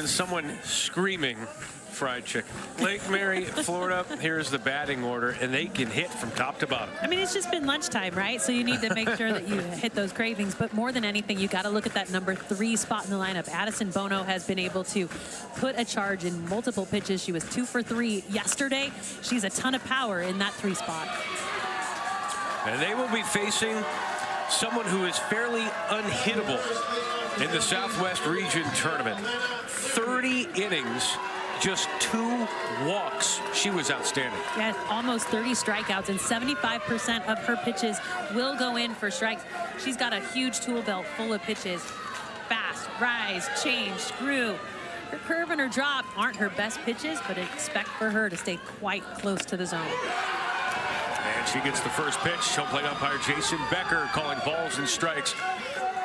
than someone screaming fried chicken. Lake Mary, Florida, here's the batting order, and they can hit from top to bottom. I mean, it's just been lunchtime, right? So you need to make sure that you hit those cravings. But more than anything, you got to look at that number 3 spot in the lineup. Addison Bono has been able to put a charge in multiple pitches. She was 2 for 3 yesterday. She's a ton of power in that 3 spot. And they will be facing someone who is fairly unhittable in the Southwest Region Tournament. 30 innings, just 2 walks. She was outstanding. Yeah, almost 30 strikeouts, and 75% of her pitches will go in for strikes. She's got a huge tool belt full of pitches. Fast, rise, change, screw. Her curve and her drop aren't her best pitches, but expect for her to stay quite close to the zone. And she gets the first pitch. Home plate umpire Jason Becker calling balls and strikes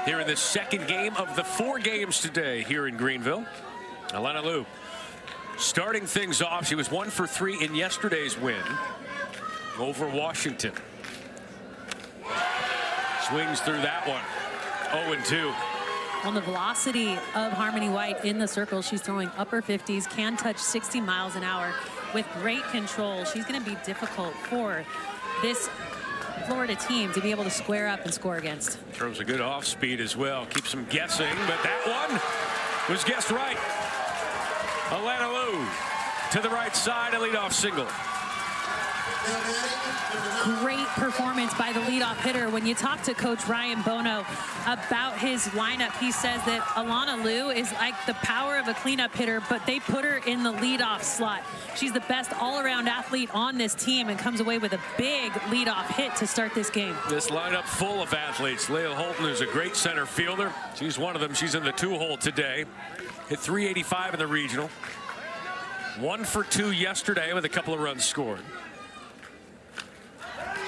here in the second game of the 4 games today here in Greenville. Alana Liu starting things off. She was 1 for 3 in yesterday's win over Washington. Swings through that one. 0-2. On the velocity of Harmony White in the circle, she's throwing upper 50s, can touch 60 miles an hour with great control. She's going to be difficult for this Florida team to be able to square up and score against. Throws a good off speed as well. Keeps them guessing, but that one was guessed right. Alana Liu to the right side, a leadoff single. Great performance by the leadoff hitter. When you talk to Coach Ryan Bono about his lineup, he says that Alana Liu is like the power of a cleanup hitter, but they put her in the leadoff slot. She's the best all-around athlete on this team and comes away with a big leadoff hit to start this game. This lineup full of athletes. Leah Holton is a great center fielder. She's one of them. She's in the 2-hole today. Hit 385 in the regional. 1 for 2 yesterday with a couple of runs scored.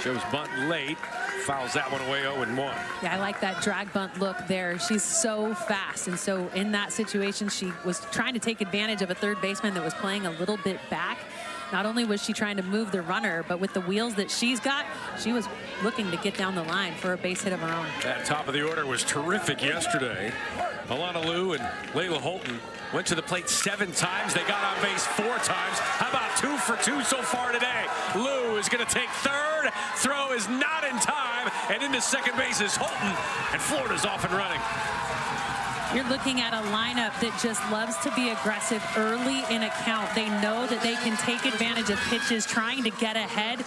Shows bunt late, fouls that one away 0-1. Yeah, I like that drag bunt look there. She's so fast, and so in that situation, she was trying to take advantage of a third baseman that was playing a little bit back. Not only was she trying to move the runner, but with the wheels that she's got, she was looking to get down the line for a base hit of her own. That top of the order was terrific yesterday. Alana Liu and Layla Holton went to the plate 7 times. They got on base 4 times. How about 2 for 2 so far today? Liu is going to take third. Throw is not in time. And into second base is Holton. And Florida's off and running. You're looking at a lineup that just loves to be aggressive early in a count. They know that they can take advantage of pitches trying to get ahead.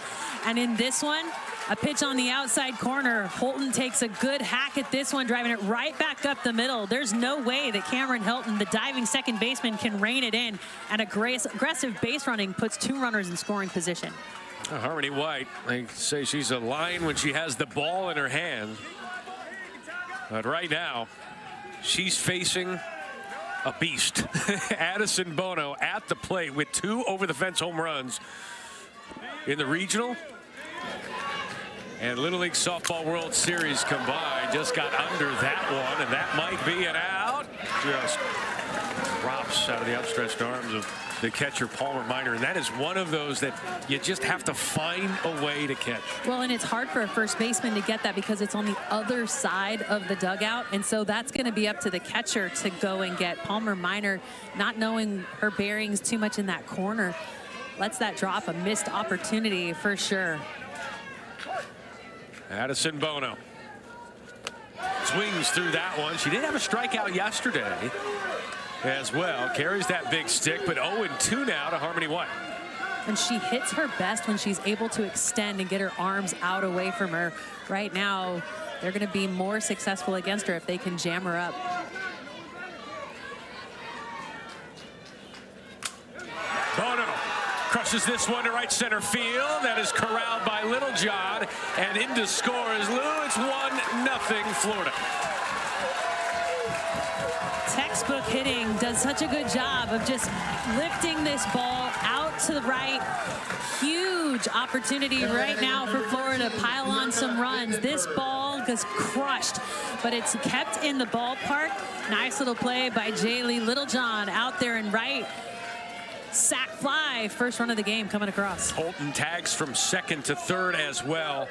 And in this one, a pitch on the outside corner. Holton takes a good hack at this one, driving it right back up the middle. There's no way that Cameron Hilton, the diving second baseman, can rein it in. And aggressive base running puts 2 runners in scoring position. Harmony White, they say she's a lion when she has the ball in her hand. But right now, she's facing a beast. Addison Bono at the plate with 2 over-the-fence home runs in the regional and Little League Softball World Series combined. Just got under that one, and that might be an out. Just drops out of the outstretched arms of the catcher, Palmer Minor. And that is one of those that you just have to find a way to catch. Well, and it's hard for a first baseman to get that because it's on the other side of the dugout. And so that's going to be up to the catcher to go and get. Palmer Minor, not knowing her bearings too much in that corner, lets that drop. A missed opportunity for sure. Addison Bono swings through that one. She did have a strikeout yesterday as well. Carries that big stick, but 0-2 now to Harmony White. And she hits her best when she's able to extend and get her arms out away from her. Right now, they're going to be more successful against her if they can jam her up. Bono crushes this one to right center field. That is corralled by Littlejohn, and in to score is Liu. It's 1-0 Florida. Textbook hitting does such a good job of just lifting this ball out to the right. Huge opportunity right now for Florida to pile on some runs. This ball gets crushed, but it's kept in the ballpark. Nice little play by Jaylee Littlejohn out there and right. Sack fly, first run of the game coming across. Holton tags from second to third as well.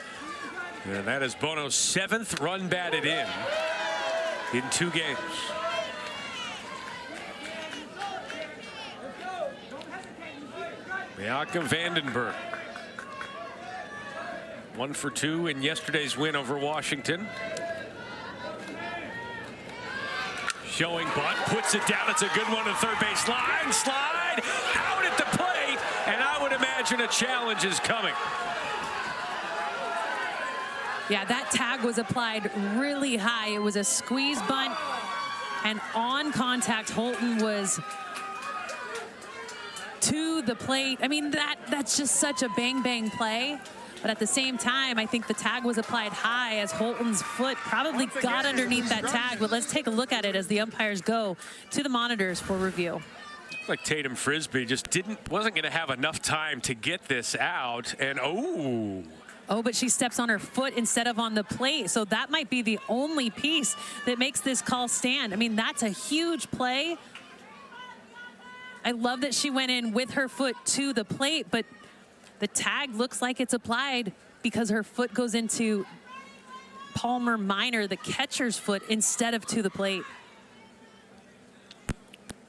And that is Bono's 7th run batted in 2 games. Bianca Vandenberg. 1 for 2 in yesterday's win over Washington. Showing bunt, puts it down. It's a good one to third base line. Slide out at the plate, and I would imagine a challenge is coming. Yeah, that tag was applied really high. It was a squeeze bunt, and on contact, Holton was to the plate. I mean, that's just such a bang play. But at the same time, I think the tag was applied high as Holton's foot probably got underneath that tag. But let's take a look at it as the umpires go to the monitors for review. Like Tatum Frisbee just wasn't going to have enough time to get this out, and oh, but she steps on her foot instead of on the plate. So that might be the only piece that makes this call stand. I mean, that's a huge play. I love that she went in with her foot to the plate, but the tag looks like it's applied because her foot goes into Palmer Minor, the catcher's foot, instead of to the plate.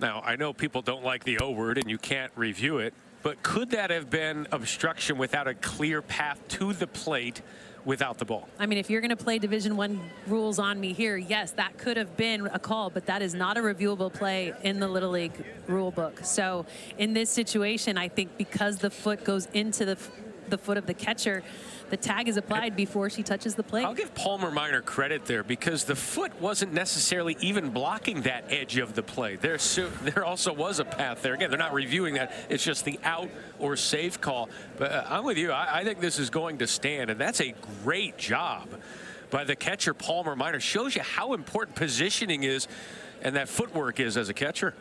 Now, I know people don't like the O word and you can't review it, but could that have been obstruction without a clear path to the plate without the ball? I mean, if you're going to play Division I rules on me here, yes, that could have been a call, but that is not a reviewable play in the Little League rule book. So in this situation, I think because the foot goes into the foot of the catcher, the tag is applied before she touches the plate. I'll give Palmer Minor credit there because the foot wasn't necessarily even blocking that edge of the play. There also was a path there. Again, they're not reviewing that. It's just the out or safe call. But I'm with you. I think this is going to stand, and that's a great job by the catcher, Palmer Minor. Shows you how important positioning is and that footwork is as a catcher.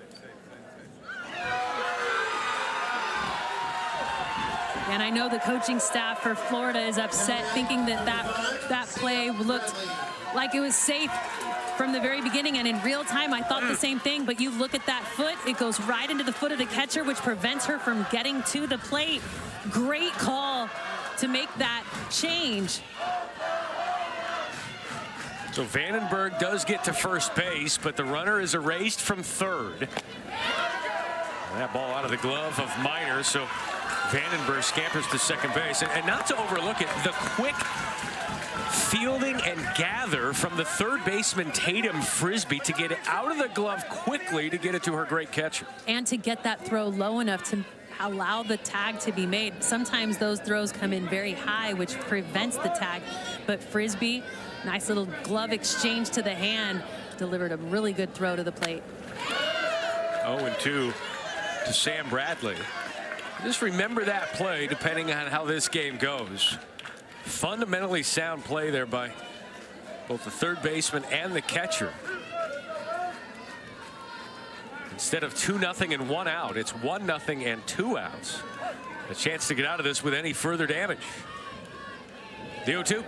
And I know the coaching staff for Florida is upset, thinking that play looked like it was safe from the very beginning. And in real time, I thought the same thing. But you look at that foot, it goes right into the foot of the catcher, which prevents her from getting to the plate. Great call to make that change. So Vandenberg does get to first base, but the runner is erased from third. That ball out of the glove of Minor, so Vandenberg scampers to second base. And not to overlook it, the quick fielding and gather from the third baseman Tatum Frisbee to get it out of the glove quickly to get it to her great catcher. And to get that throw low enough to allow the tag to be made. Sometimes those throws come in very high, which prevents the tag. But Frisbee, nice little glove exchange to the hand, delivered a really good throw to the plate. 0-2 to Sam Bradley. Just remember that play depending on how this game goes. Fundamentally sound play there by both the third baseman and the catcher. Instead of 2-0 and 1 out, it's 1-0 and 2 outs. A chance to get out of this with any further damage. The 0-2.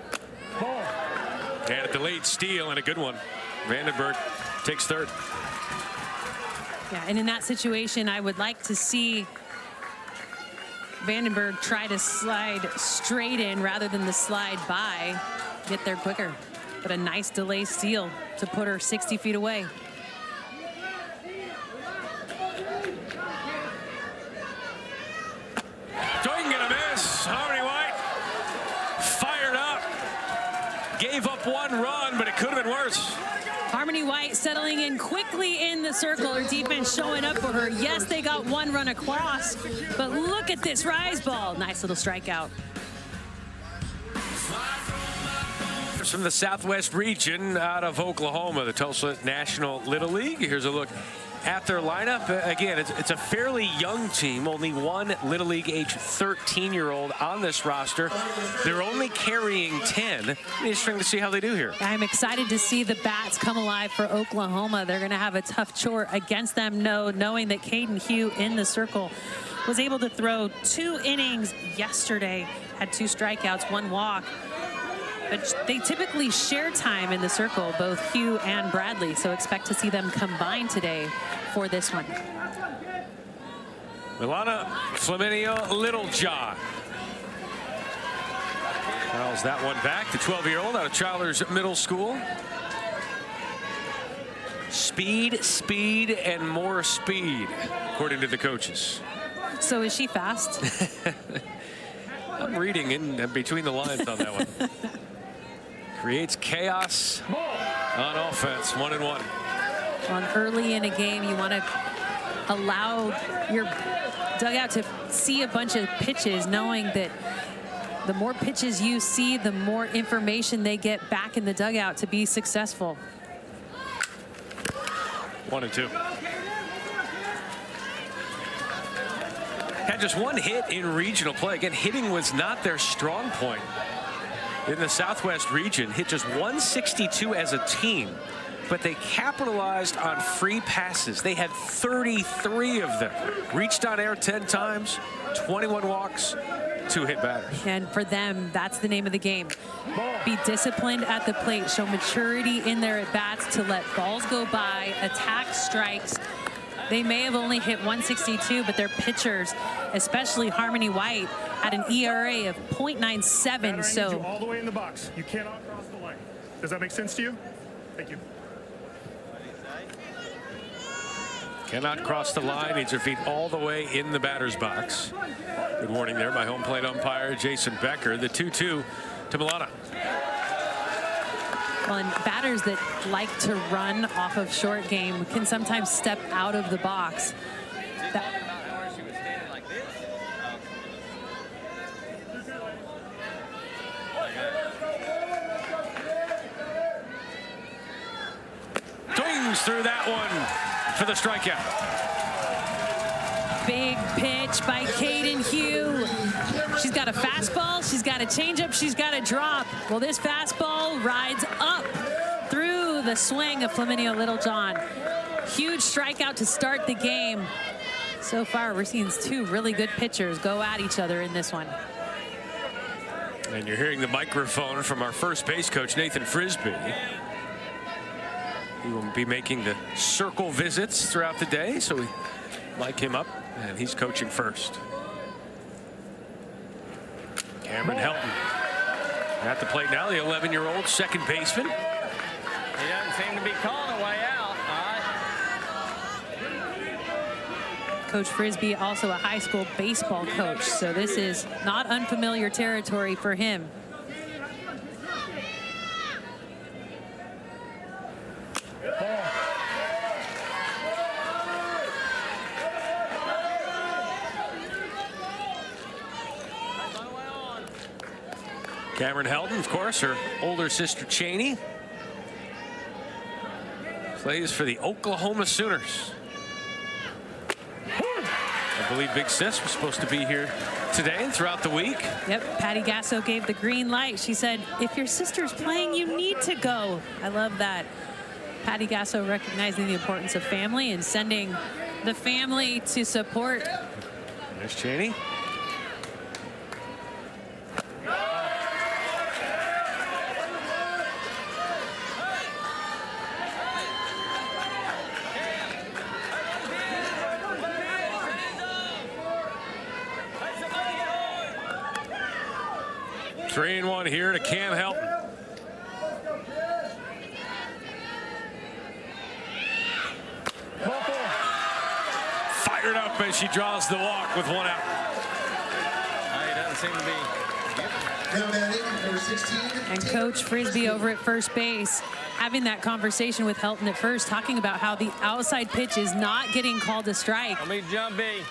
And a delayed steal and a good one. Vandenberg takes third. Yeah, and in that situation, I would like to see Vandenberg try to slide straight in rather than the slide by, get there quicker. But a nice delay steal to put her 60 feet away. Swing and a miss. Harmony White fired up. Gave up 1 run, but it could have been worse. Harmony White settling in quickly in the circle. Her defense showing up for her. Yes, they got 1 run across, but look at this rise ball. Nice little strikeout. From the Southwest region out of Oklahoma, the Tulsa National Little League. Here's a look at their lineup. Again, it's a fairly young team. Only 1 Little League age 13-year-old on this roster. They're only carrying 10. Interesting to see how they do here. I'm excited to see the bats come alive for Oklahoma. They're going to have a tough chore against them, knowing that Caden Hugh in the circle was able to throw 2 innings yesterday, had 2 strikeouts, 1 walk. But they typically share time in the circle, both Hugh and Bradley, so expect to see them combine today for this one. Milana Flaminio Littlejohn fouls that one back. The 12-year-old out of Chandler's Middle School. Speed, speed, and more speed, according to the coaches. So is she fast? I'm reading in between the lines on that one. Creates chaos on offense, 1-1. Well, early in a game, you want to allow your dugout to see a bunch of pitches, knowing that the more pitches you see, the more information they get back in the dugout to be successful. 1-2. Had just one hit in regional play. Again, hitting was not their strong point. In the Southwest region, hit just 162 as a team, but they capitalized on free passes. They had 33 of them. Reached on air 10 times, 21 walks, 2 hit batters. And for them, that's the name of the game. Be disciplined at the plate, show maturity in their at-bats to let balls go by, attack strikes. They may have only hit 162, but their pitchers, especially Harmony White, had an ERA of .97. So all the way in the box. You cannot cross the line. Does that make sense to you? Thank you. Cannot cross the line. Needs her feet all the way in the batter's box. Good warning there by home plate umpire Jason Becker. The 2-2 to Milana. Well, and batters that like to run off of short game can sometimes step out of the box. Swings through that one for the strikeout. Big pitch by Caden Hugh. She's got a fastball, she's got a changeup, she's got a drop. Well, this fastball rides up through the swing of Flaminio Littlejohn. Huge strikeout to start the game. So far, we're seeing 2 really good pitchers go at each other in this one. And you're hearing the microphone from our first base coach, Nathan Frisbee. He will be making the circle visits throughout the day, so we mic him up, and he's coaching first. Cameron Helton at the plate now, the 11-year-old second baseman. He doesn't seem to be calling a way out. All right. Coach Frisbee, also a high school baseball coach, so this is not unfamiliar territory for him. Cameron Helton, of course, her older sister Cheney, plays for the Oklahoma Sooners. I believe Big Sis was supposed to be here today and throughout the week. Yep, Patty Gasso gave the green light. She said, if your sister's playing, you need to go. I love that. Patty Gasso recognizing the importance of family and sending the family to support. There's Cheney. Three and one here to Cam Helton. Fired up as she draws the walk with 1 out. He doesn't seem to be. Number 16. And Coach Frisbee over at first base having that conversation with Helton at first, talking about how the outside pitch is not getting called a strike. Let me jump B.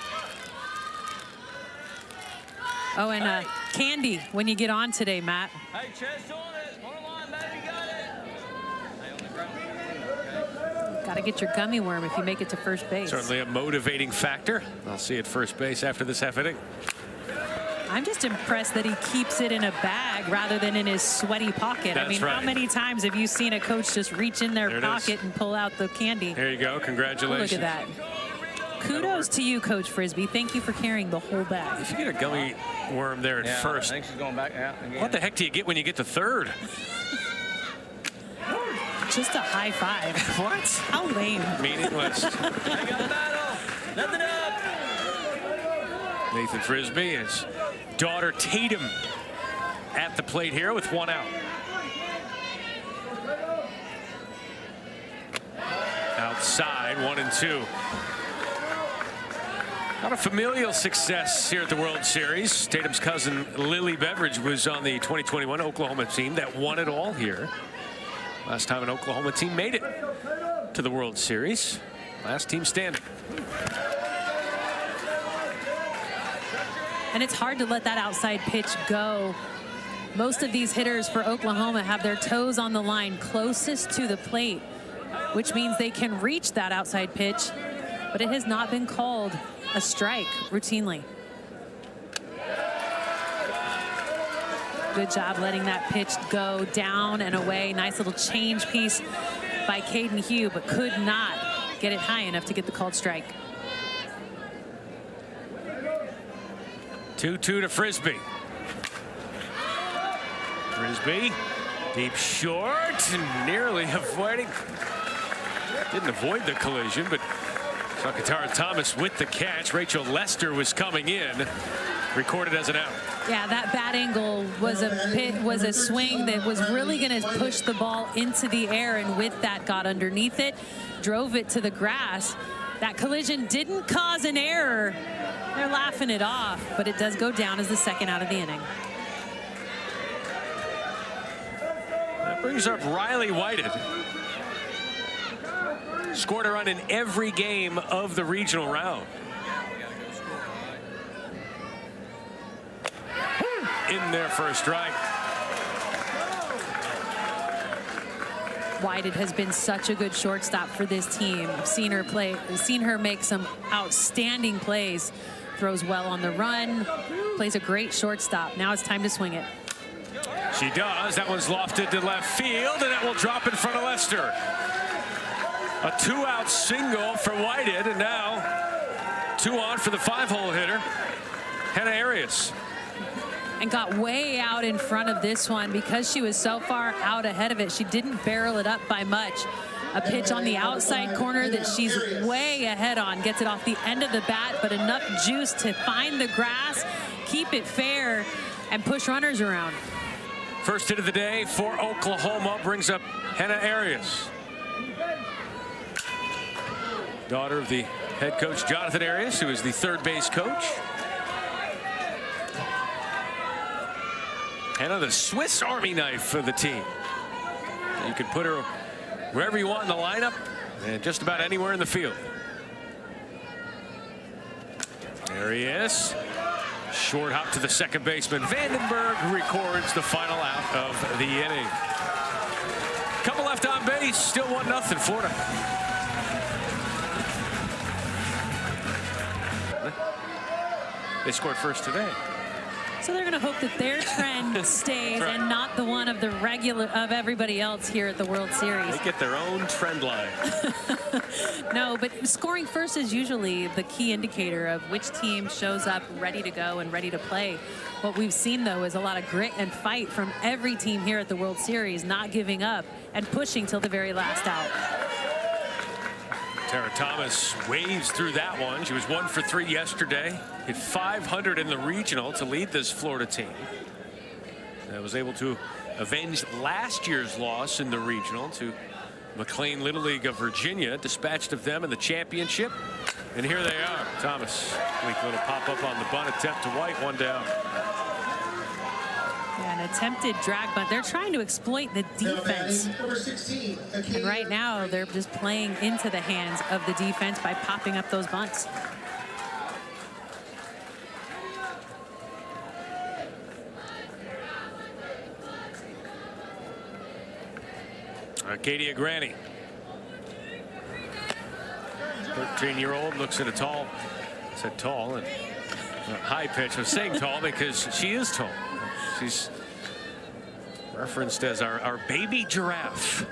Oh, and candy when you get on today, Matt. Hey, chest on it. On the line, baby, got it. Hey, on the ground. Okay. Got to get your gummy worm if you make it to first base. Certainly a motivating factor. I'll see you at first base after this half inning. I'm just impressed that he keeps it in a bag rather than in his sweaty pocket. That's I mean, right. how many times have you seen a coach just reach in their pocket and pull out the candy? There you go. Congratulations. Look at that. Kudos to you, Coach Frisbee. Thank you for carrying the whole bag. If you get a gummy worm there at first, I think she's going back out again. what the heck do you get when you get to third? Just a high five. What? How lame. Meaningless. They got a battle. Nothing up. Nathan Frisbee, his daughter Tatum at the plate here with 1 out. Outside, 1 and 2. Not a familial success here at the World Series. Tatum's cousin Lily Beveridge was on the 2021 Oklahoma team that won it all here. Last time an Oklahoma team made it to the World Series. Last team standing. And it's hard to let that outside pitch go. Most of these hitters for Oklahoma have their toes on the line closest to the plate, which means they can reach that outside pitch, but it has not been called a strike routinely. Good job letting that pitch go down and away. Nice little change piece by Caden Hugh, but could not get it high enough to get the called strike. 2-2 to Frisbee. Frisbee, deep short, nearly avoiding. Didn't avoid the collision, but saw Katara Thomas with the catch. Rachel Lester was coming in, recorded as an out. Yeah, that bat angle was a swing that was really going to push the ball into the air, and with that got underneath it, drove it to the grass. That collision didn't cause an error. They're laughing it off, but it does go down as the second out of the inning. That brings up Riley Whited. Scored a run in every game of the regional round. In there for a strike. Whited has been such a good shortstop for this team. I've seen her play, seen her make some outstanding plays. Throws well on the run, plays a great shortstop. Now it's time to swing it. She does. That one's lofted to left field, and that will drop in front of Lester. A 2-out single for Whited, and now 2 on for the 5-hole hitter, Hannah Arias. And got way out in front of this one because she was so far out ahead of it. She didn't barrel it up by much. A pitch on the outside corner that she's way ahead on. Gets it off the end of the bat, but enough juice to find the grass, keep it fair, and push runners around. First hit of the day for Oklahoma brings up Hannah Arias. Daughter of the head coach Jonathan Arias, who is the third base coach. Hannah, the Swiss Army knife for the team. You can put her wherever you want in the lineup and just about anywhere in the field. There he is. Short hop to the second baseman. Vandenberg records the final out of the inning. Couple left on base. Still 1-0 Florida. They scored first today. So they're going to hope that their trend stays right. and not the one of the regular of everybody else here at the World Series. They get their own trend line. No, but scoring first is usually the key indicator of which team shows up ready to go and ready to play. What we've seen, though, is a lot of grit and fight from every team here at the World Series, not giving up and pushing till the very last out. Tara Thomas waves through that one. She was 1 for 3 yesterday. Hit 500 in the regional to lead this Florida team. That was able to avenge last year's loss in the regional to McLean Little League of Virginia. Dispatched of them in the championship. And here they are. Thomas, weak little pop-up on the bunt attempt to White. 1 down. Yeah, an attempted drag bunt. They're trying to exploit the defense. Number 16, And right now, they're just playing into the hands of the defense by popping up those bunts. Arcadia Granny. 13-year-old looks at a tall, said tall, and high pitch. I'm saying tall because she is tall. She's referenced as our baby giraffe.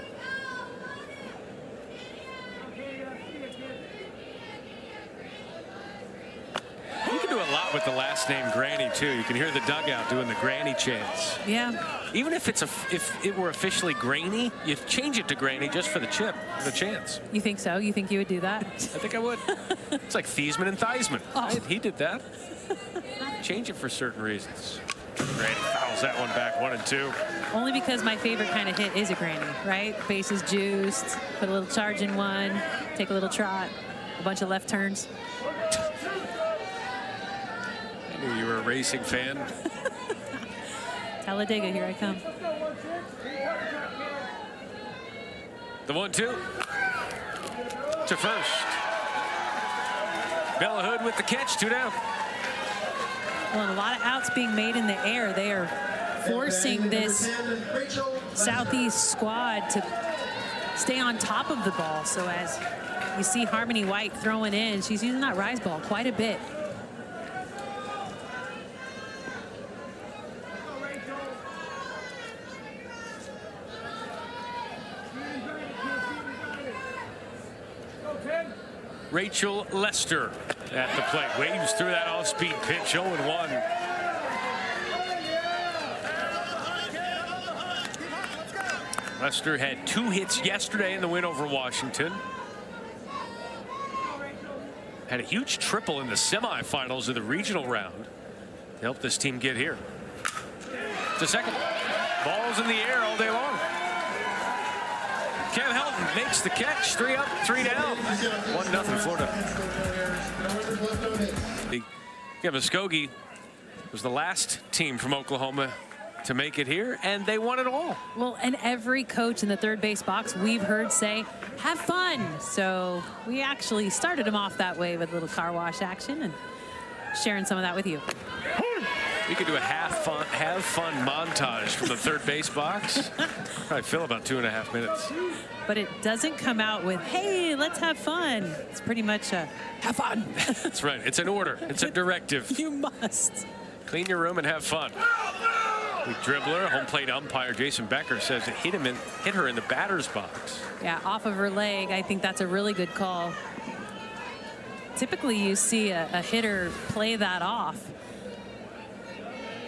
You can do a lot with the last name Granny too. You can hear the dugout doing the Granny chants. Yeah. Even if it were officially Grainy, you change it to Granny just for the chants. You think so? You think you would do that? I think I would. It's like Thiesman and Theismann. Oh. Right? He did that. Change it for certain reasons. Granny fouls that one back, 1-2. Only because my favorite kind of hit is a granny, right? Bases juiced, put a little charge in one, take a little trot, a bunch of left turns. knew you were a racing fan. Talladega, here I come. The 1-2 to first. Bella Hood with the catch, 2 down. Well, and a lot of outs being made in the air. They are forcing this Southeast squad to stay on top of the ball. So as you see Harmony White throwing in, she's using that rise ball quite a bit. Rachel Lester at the plate. Waves through that off-speed pitch, 0-1. Lester had 2 hits yesterday in the win over Washington. Had a huge triple in the semifinals of the regional round to help this team get here. To second. Ball's in the air all day long. Cam Helton makes the catch. 3 up, 3 down. 1-0 Florida. Muskogee was the last team from Oklahoma to make it here, and they won it all. Well, and every coach in the third base box we've heard say, have fun. So we actually started them off that way with a little car wash action and sharing some of that with you. We could do a have fun montage from the third base box. Probably fill about 2.5 minutes. But it doesn't come out with, hey, let's have fun. It's pretty much a have fun. That's right. It's an order. It's a directive. You must. Clean your room and have fun. The dribbler, home plate umpire Jason Becker says it hit her in the batter's box. Yeah, off of her leg. I think that's a really good call. Typically, you see a hitter play that off,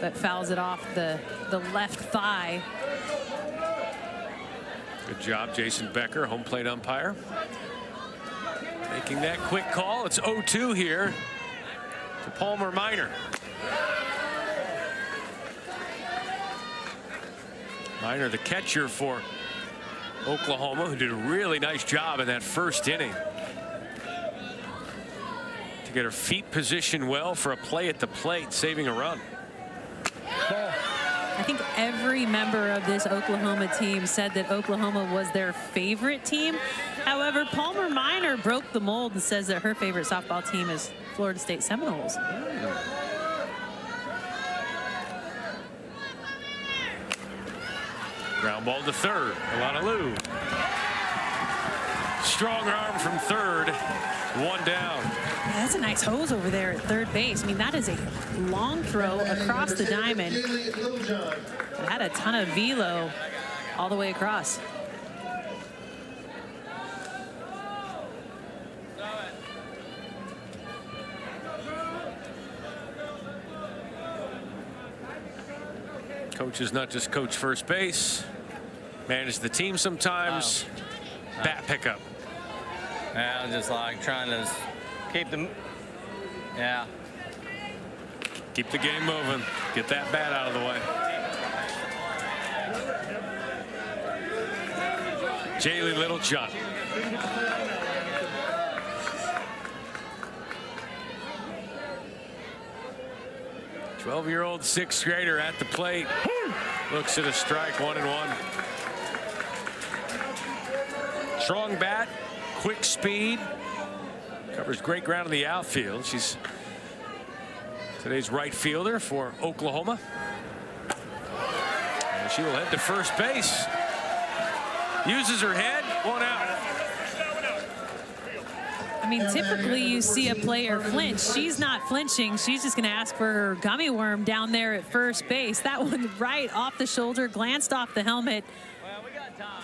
but fouls it off the left thigh. Good job, Jason Becker, home plate umpire. Making that quick call. It's 0-2 here to Palmer Minor. Minor, the catcher for Oklahoma, who did a really nice job in that first inning to get her feet positioned well for a play at the plate, saving a run. I think every member of this Oklahoma team said that Oklahoma was their favorite team. However, Palmer Minor broke the mold and says that her favorite softball team is Florida State Seminoles. Ground ball to third. Alana Liu. Strong arm from third. 1 down. Yeah, that's a nice hose over there at third base. I mean, that is a long throw across the diamond. It had a ton of velo all the way across. Coach is not just coach first base, manage the team sometimes. Bat pickup. Yeah, I'm just like trying to keep them. Yeah. Keep the game moving. Get that bat out of the way. Jaylee Littlejohn. "12-year-old sixth grader at the plate. Looks at a strike, 1-1. Strong bat, quick speed, covers great ground in the outfield. She's today's right fielder for Oklahoma. And she will head to first base. Uses her head, 1 out. I mean, typically you see a player flinch. She's not flinching. She's just going to ask for her gummy worm down there at first base. That one right off the shoulder, glanced off the helmet. Well, we got time.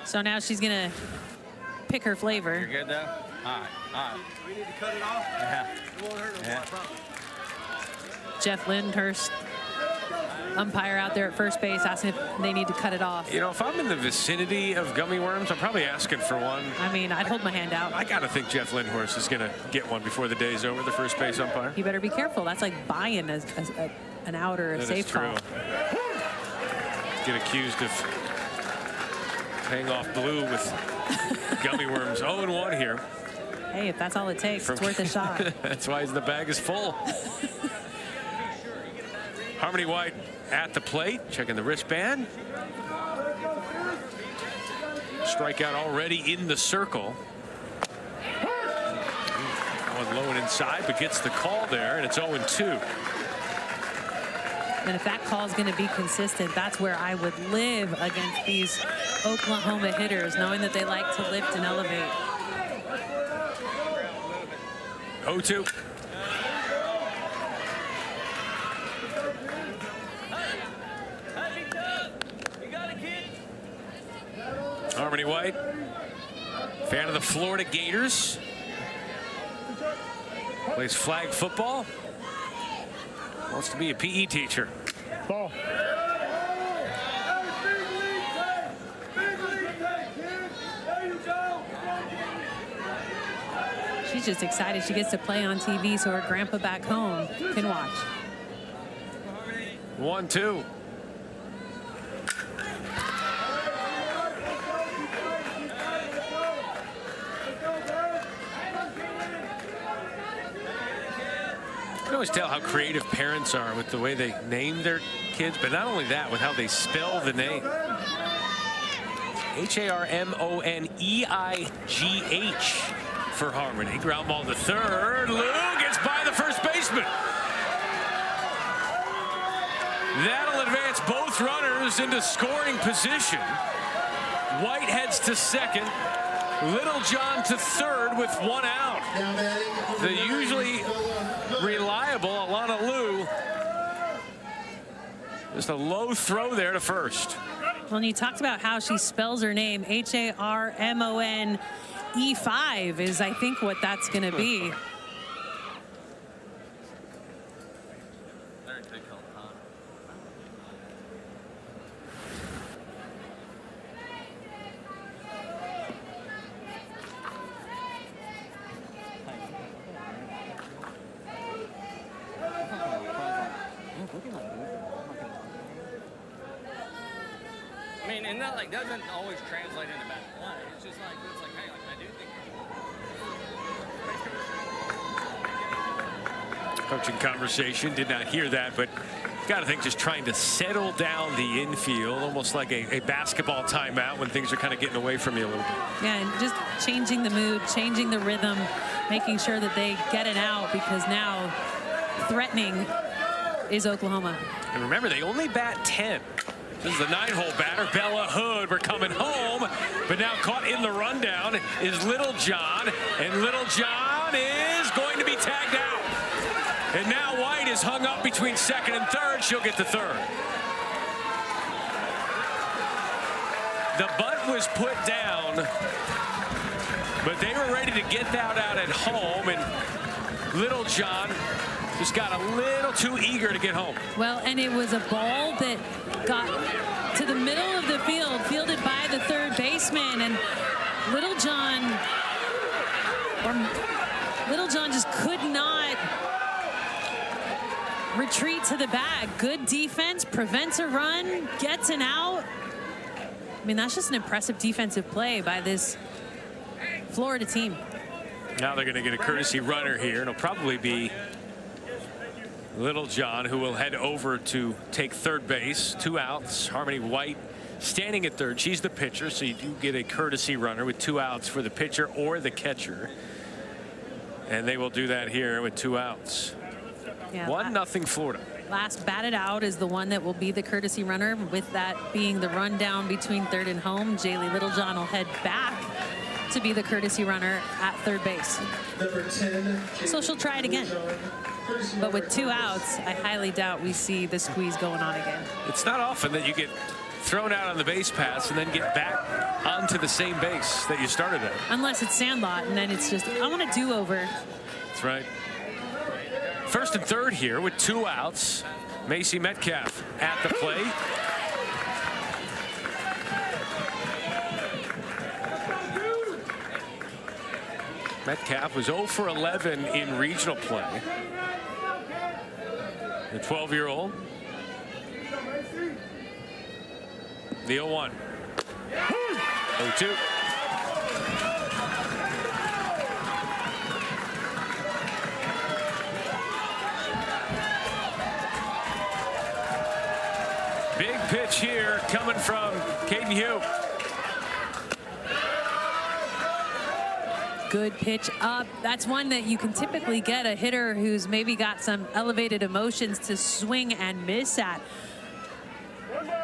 So now she's going to pick her flavor. You're good, though? All right, all right. We need to cut it off? Yeah. It won't hurt no more, I promise. Jeff Lindhurst, umpire out there at first base, asking if they need to cut it off. You know, if I'm in the vicinity of gummy worms, I'm probably asking for one. I mean, I'd hold my hand out. I got to think Jeff Lindhorst is going to get one before the day's over, the first base umpire. You better be careful. That's like buying an out or a That safe is true. call. Get accused of paying off blue with gummy worms. 0-1 here. Hey, if that's all it takes, it's worth a shot. That's why the bag is full. Harmony White at the plate, checking the wristband. Strikeout already in the circle. Going low and inside, but gets the call there, and it's 0-2. And if that call is going to be consistent, that's where I would live against these Oklahoma hitters, knowing that they like to lift and elevate. 0-2. Harmony White, fan of the Florida Gators. Plays flag football. Wants to be a PE teacher. Ball. She's just excited she gets to play on TV so her grandpa back home can watch. 1-2. You can always tell how creative parents are with the way they name their kids, but not only that, with how they spell the name. Harmoneigh for Harmony. Ground ball to third. Lou gets by the first baseman. That'll advance both runners into scoring position. White heads to second. Littlejohn to third with 1 out. The usually reliable Alana Liu. Just a low throw there to first. Well, and you talked about how she spells her name. Harmone-E5 is, I think, what that's going to be. I mean, and that doesn't always translate into bad play. It's just like, hey, I do think. Coaching conversation, did not hear that, but got to think just trying to settle down the infield, almost like a basketball timeout when things are kind of getting away from you a little bit. Yeah, and just changing the mood, changing the rhythm, making sure that they get it out, because now threatening is Oklahoma. And remember, they only bat 10. This is the 9-hole batter, Bella Hood. We're coming home, but now caught in the rundown is Littlejohn, and Littlejohn is going to be tagged out. And now White is hung up between second and third. She'll get to third. The bunt was put down, but they were ready to get that out at home, and Littlejohn just got a little too eager to get home. Well, and it was a ball that got to the middle of the field, fielded by the third baseman, and Littlejohn just could not retreat to the bag. Good defense, prevents a run, gets an out. I mean, that's just an impressive defensive play by this Florida team. Now they're going to get a courtesy runner here, and it'll probably be Littlejohn, who will head over to take third base. 2 outs. Harmony White standing at third. She's the pitcher, so you do get a courtesy runner with 2 outs for the pitcher or the catcher. And they will do that here with 2 outs. Yeah, 1-0 Florida. Last batted out is the one that will be the courtesy runner, with that being the rundown between third and home. Jaylee Littlejohn will head back to be the courtesy runner at third base. Number 10. So she'll try it again. But with 2 outs, I highly doubt we see the squeeze going on again. It's not often that you get thrown out on the base pass and then get back onto the same base that you started at. Unless it's Sandlot, and then it's just, I want a do-over. That's right. First and third here with 2 outs. Macy Metcalf at the plate. Metcalf was 0 for 11 in regional play. The 12-year-old. The 0-1. 0-2. Big pitch here coming from Caden Hugh. Good pitch up. That's one that you can typically get a hitter who's maybe got some elevated emotions to swing and miss at.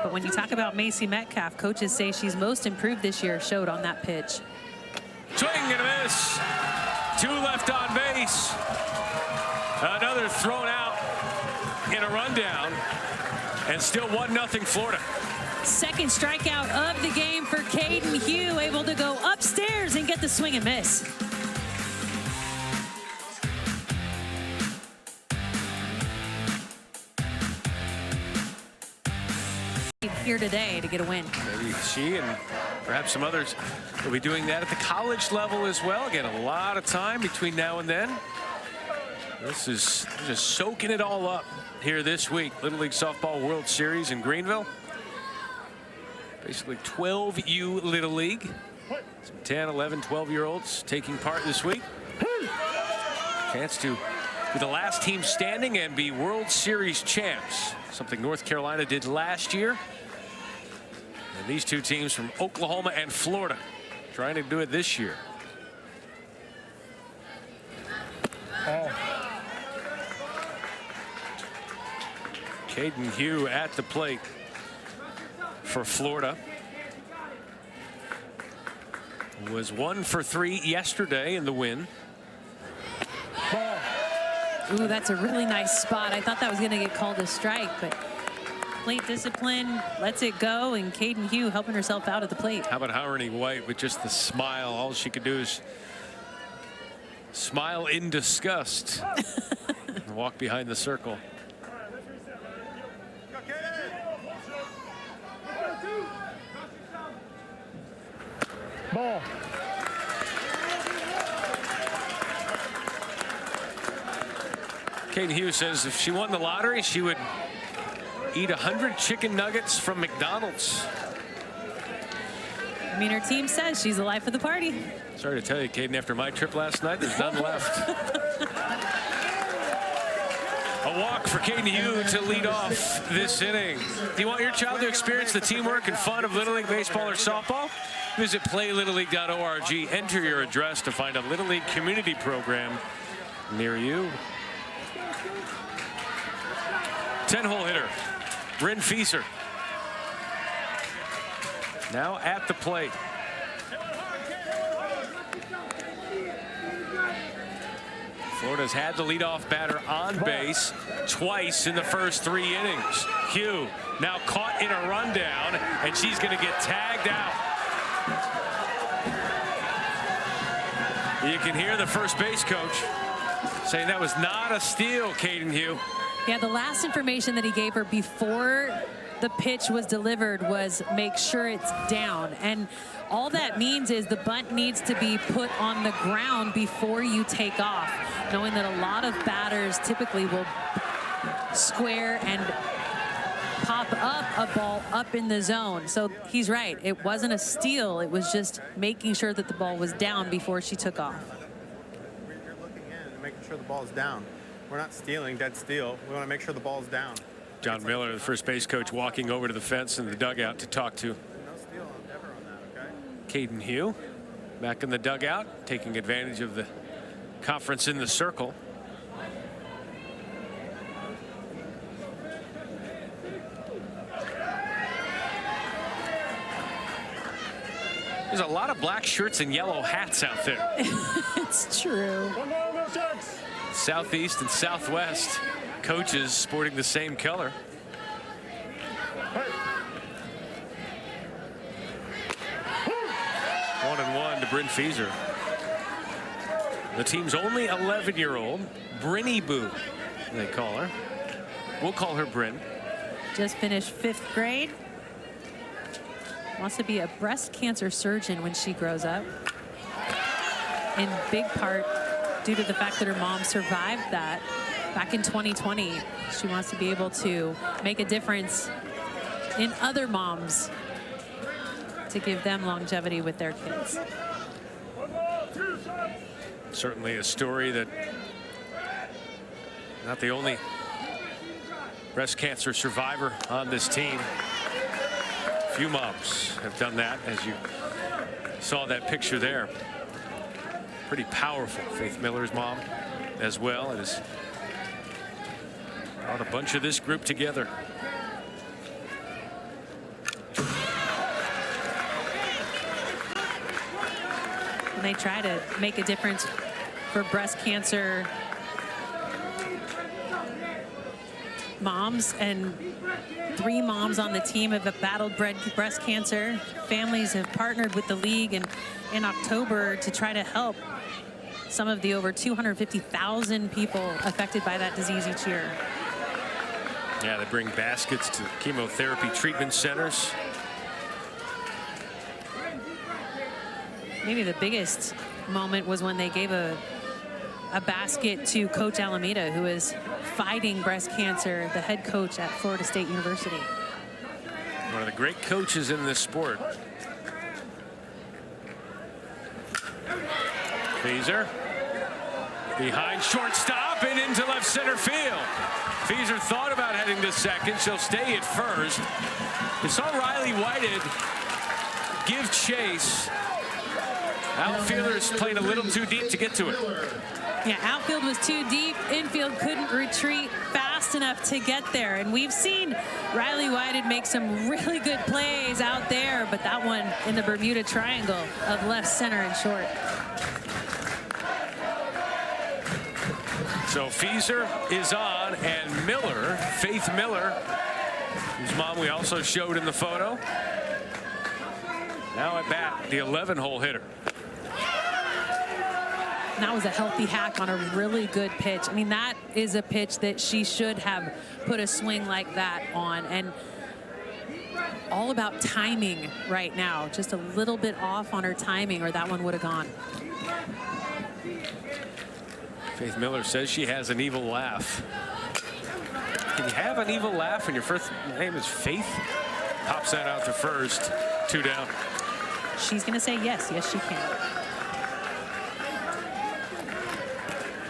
But when you talk about Macy Metcalf, coaches say she's most improved this year, showed on that pitch. Swing and a miss. 2 left on base. Another thrown out in a rundown. And still 1-0 Florida. Second strikeout of the game for Caden Hugh, able to go upstairs and get the swing and miss. Here today to get a win. Maybe she and perhaps some others will be doing that at the college level as well. Again, a lot of time between now and then. This is just soaking it all up here this week. Little League Softball World Series in Greenville. Basically 12U Little League. Some 10, 11, 12-year-olds taking part this week. Chance to be the last team standing and be World Series champs. Something North Carolina did last year. And these two teams from Oklahoma and Florida trying to do it this year. Caden Hugh at the plate for Florida. Was 1 for 3 yesterday in the win. Ooh, that's a really nice spot. I thought that was going to get called a strike, but plate discipline lets it go, and Caden Hugh helping herself out at the plate. How about Harmony White with just the smile? All she could do is smile in disgust and walk behind the circle. Ball. Caden Hughes says if she won the lottery, she would eat 100 chicken nuggets from McDonald's. I mean, her team says she's the life of the party. Sorry to tell you, Caden, after my trip last night, there's none left. A walk for Caden Hugh to lead off this inning. Do you want your child to experience the teamwork and fun of Little League baseball or softball? Visit playlittleleague.org. Enter your address to find a Little League community program near you. 10-hole hitter, Bryn Fieser. Now at the plate. Florida's had the leadoff batter on base twice in the first 3 innings. Hugh now caught in a rundown, and she's going to get tagged out. You can hear the first base coach saying that was not a steal, Caden Hugh. Yeah, the last information that he gave her before the pitch was delivered was make sure it's down. And all that means is the bunt needs to be put on the ground before you take off, knowing that a lot of batters typically will square and pop up a ball up in the zone. So he's right. It wasn't a steal. It was just making sure that the ball was down before she took off. You're looking in and making sure the ball is down. We're not stealing, dead steal. We want to make sure the ball's down. John Miller, the first base coach, walking over to the fence in the dugout to talk to No steal ever on that, okay? Caden Hugh. Back in the dugout, taking advantage of the conference in the circle. There's a lot of black shirts and yellow hats out there. It's true. Southeast and Southwest coaches sporting the same color. One and one to Bryn Fieser. The team's only 11-year-old, Brinny Boo, they call her. We'll call her Bryn. Just finished 5th grade. Wants to be a breast cancer surgeon when she grows up. In big part due to the fact that her mom survived that back in 2020. She wants to be able to make a difference in other moms to give them longevity with their kids. Certainly a story that not the only breast cancer survivor on this team. Few moms have done that, as you saw that picture there. Pretty powerful. Faith Miller's mom as well, and has brought a bunch of this group together. And they try to make a difference for breast cancer moms, and 3 moms on the team have battled breast cancer. Families have partnered with the league in October to try to help some of the over 250,000 people affected by that disease each year. Yeah, they bring baskets to chemotherapy treatment centers. Maybe the biggest moment was when they gave a basket to Coach Alameda, who is fighting breast cancer, the head coach at Florida State University. One of the great coaches in this sport. Feeser behind shortstop and into left center field. Feeser thought about heading to second. She'll stay at first. We saw Riley Whited give chase. Outfielders playing a little too deep to get to it. Yeah, outfield was too deep. Infield couldn't retreat fast enough to get there. And we've seen Riley Whited make some really good plays out there, but that one in the Bermuda Triangle of left, center, and short. So Feeser is on, and Miller, Faith Miller, whose mom we also showed in the photo, now at bat, the 11-hole hitter. That was a healthy hack on a really good pitch. I mean, that is a pitch that she should have put a swing like that on. And all about timing right now. Just a little bit off on her timing, or that one would have gone. Faith Miller says she has an evil laugh. Can you have an evil laugh when your first name is Faith? Pops that out to first. 2 down. She's going to say yes. Yes, she can.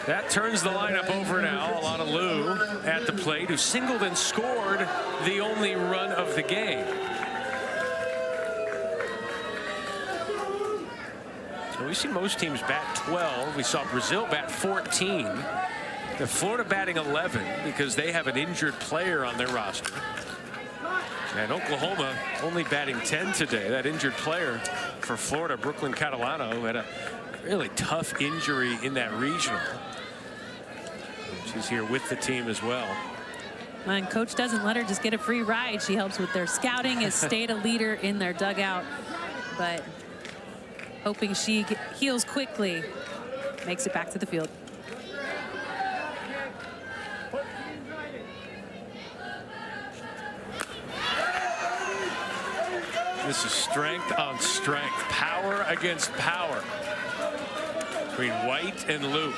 That turns the lineup over now. Alana Liu at the plate, who singled and scored the only run of the game. So we see most teams bat 12. We saw Brazil bat 14. The Florida batting 11 because they have an injured player on their roster. And Oklahoma only batting 10 today. That injured player for Florida, Brooklyn Catalano, had a really tough injury in that regional. She's here with the team as well. And coach doesn't let her just get a free ride. She helps with their scouting, has stayed a leader in their dugout, but hoping she heals quickly, makes it back to the field. This is strength on strength, power against power between White and Liu.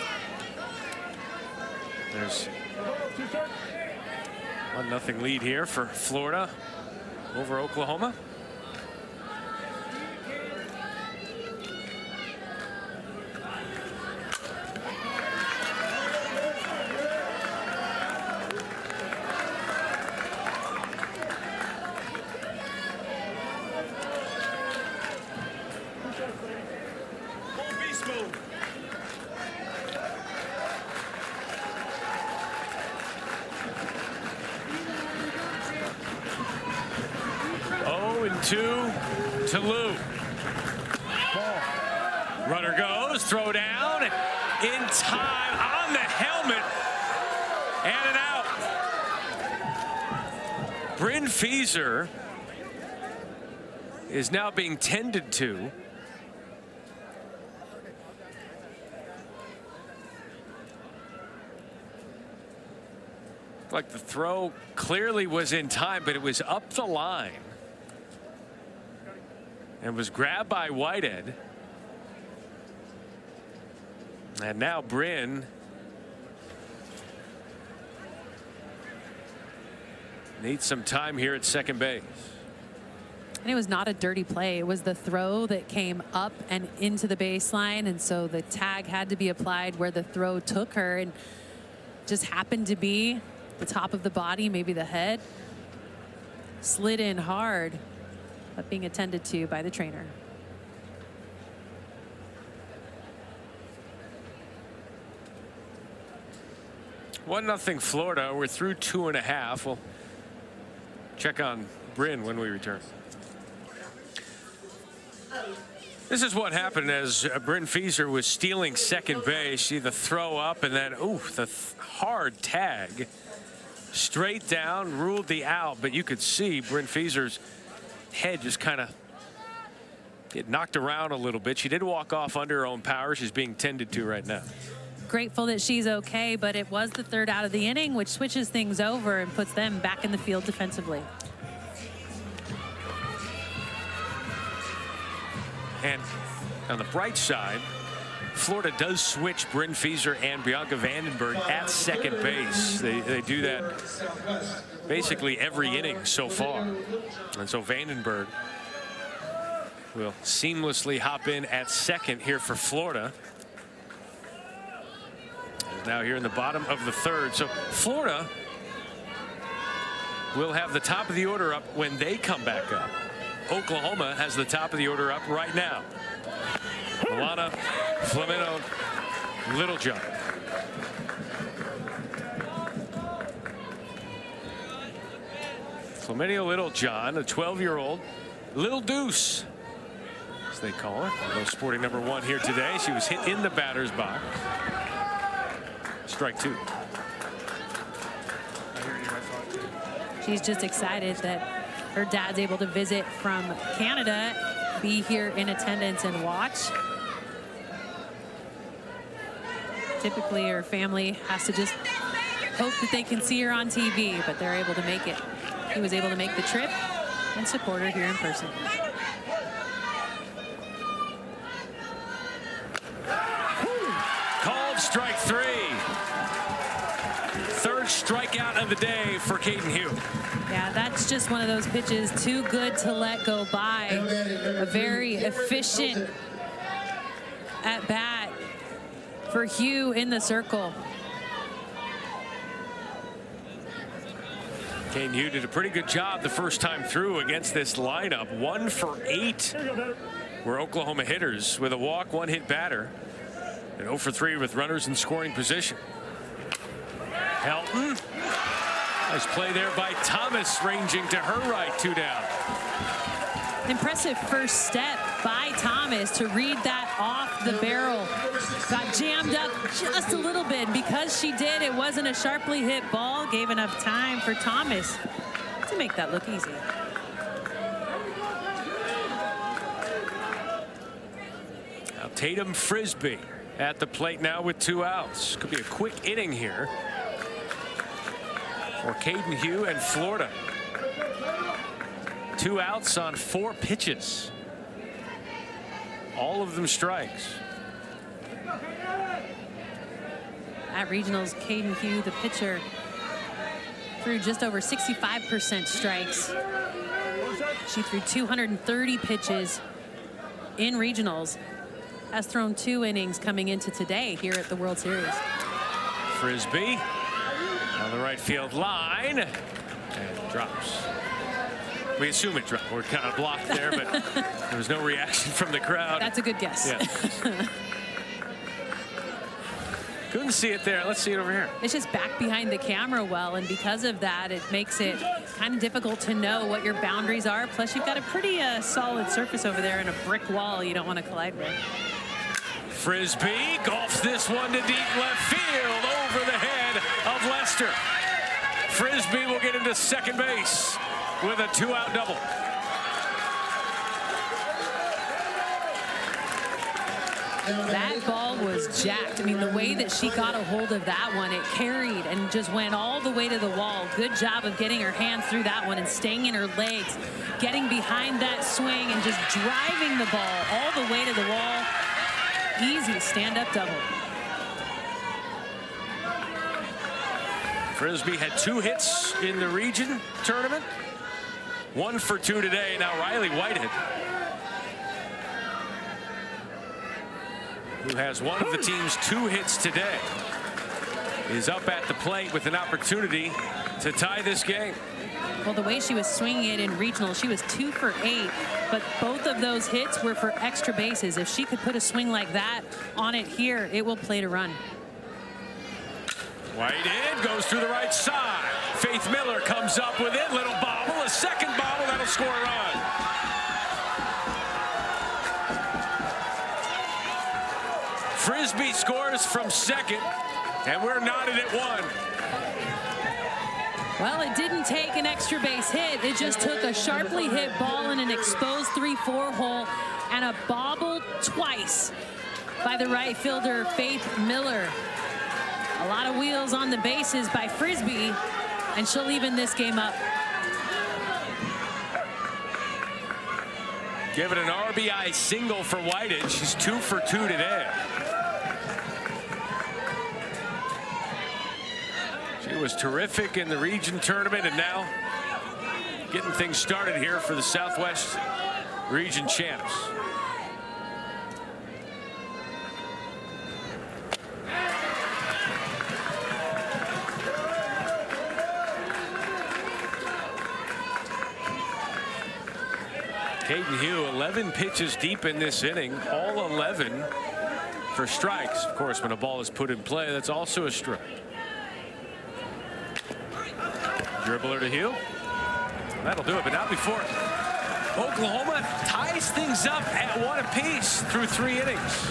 There's 1-0 lead here for Florida over Oklahoma. To Liu. Runner goes, throw down, in time, on the helmet, and an out. Bryn Feeser is now being tended to. Like the throw clearly was in time, but it was up the line. And was grabbed by Whitehead. And now Bryn needs some time here at second base. And it was not a dirty play. It was the throw that came up and into the baseline. And so the tag had to be applied where the throw took her, and just happened to be the top of the body, maybe the head. Slid in hard. but being attended to by the trainer. One nothing Florida. We're through 2.5. We'll check on Bryn when we return. This is what happened as Bryn Feser was stealing second base. See the throw up and then, the hard tag. Straight down, ruled the out, but you could see Bryn Feser's head just kind of get knocked around a little bit. She did walk off under her own power. She's being tended to right now. Grateful that she's okay, but it was the third out of the inning, which switches things over and puts them back in the field defensively. And on the bright side, Florida does switch Bryn Feser and Bianca Vandenberg at second base. They do that basically every inning so far. And so Vandenberg will seamlessly hop in at second here for Florida. And now here in the bottom of the third. So Florida will have the top of the order up when they come back up. Oklahoma has the top of the order up right now. Milana, Flamino, Littlejohn. Flamino Littlejohn, a 12-year-old, Little Deuce, as they call her. Although sporting number 1 here today. She was hit in the batter's box. Strike 2. She's just excited that her dad's able to visit from Canada, be here in attendance and watch. Typically her family has to just hope that they can see her on TV, but they're able to make it. He was able to make the trip and support her here in person. Called strike 3. Third strikeout of the day for Caden Hugh. Yeah, that's just one of those pitches too good to let go by. A very efficient at bat for Hugh in the circle. Caden Hugh did a pretty good job the first time through against this lineup. 1 for 8 were Oklahoma hitters with a walk, 1 hit batter, and 0 for 3 with runners in scoring position. Helton. Nice play there by Thomas, ranging to her right, 2 down. Impressive first step by Thomas to read that off the barrel. Got jammed up just a little bit. Because she did, it wasn't a sharply hit ball. Gave enough time for Thomas to make that look easy. Now Tatum Frisbee at the plate now with 2 outs. Could be a quick inning here for Caden Hugh and Florida. 2 outs on 4 pitches. All of them strikes. At regionals, Caden Hugh, the pitcher, threw just over 65% strikes. She threw 230 pitches in regionals. Has thrown 2 innings coming into today here at the World Series. Frisbee on the right field line and drops. We assume it dropped. We're kind of blocked there, but there was no reaction from the crowd. That's a good guess. Yeah. Couldn't see it there. Let's see it over here. It's just back behind the camera well, and because of that, it makes it kind of difficult to know what your boundaries are. Plus, you've got a pretty solid surface over there and a brick wall you don't want to collide with. Frisbee golfs this one to deep left field over the head of Lester. Frisbee will get into second base with a 2-out double. That ball was jacked. I mean, the way that she got a hold of that one, it carried and just went all the way to the wall. Good job of getting her hands through that one and staying in her legs, getting behind that swing and just driving the ball all the way to the wall. Easy stand-up double. Frisbee had 2 hits in the region tournament. 1 for 2 today. Now Riley Whitehead, who has one of the team's 2 hits today, is up at the plate with an opportunity to tie this game. Well, the way she was swinging it in regional, she was 2 for 8, but both of those hits were for extra bases. If she could put a swing like that on it here, it will play to run. White in, goes through the right side. Faith Miller comes up with it. Little bobble, a second bobble, that'll score a run. Frisbee scores from second, and we're knotted at 1. Well, it didn't take an extra base hit. It just took a sharply hit ball in an exposed 3-4 hole and a bobble twice by the right fielder, Faith Miller. A lot of wheels on the bases by Frisbee, and she'll even this game up. Give it an RBI single for Whited. She's 2 for 2 today. She was terrific in the region tournament, and now getting things started here for the Southwest Region champs. Caden Hugh, 11 pitches deep in this inning, all 11 for strikes. Of course, when a ball is put in play, that's also a strike. Dribbler to Hugh. That'll do it, but not before Oklahoma ties things up at 1 apiece through 3 innings.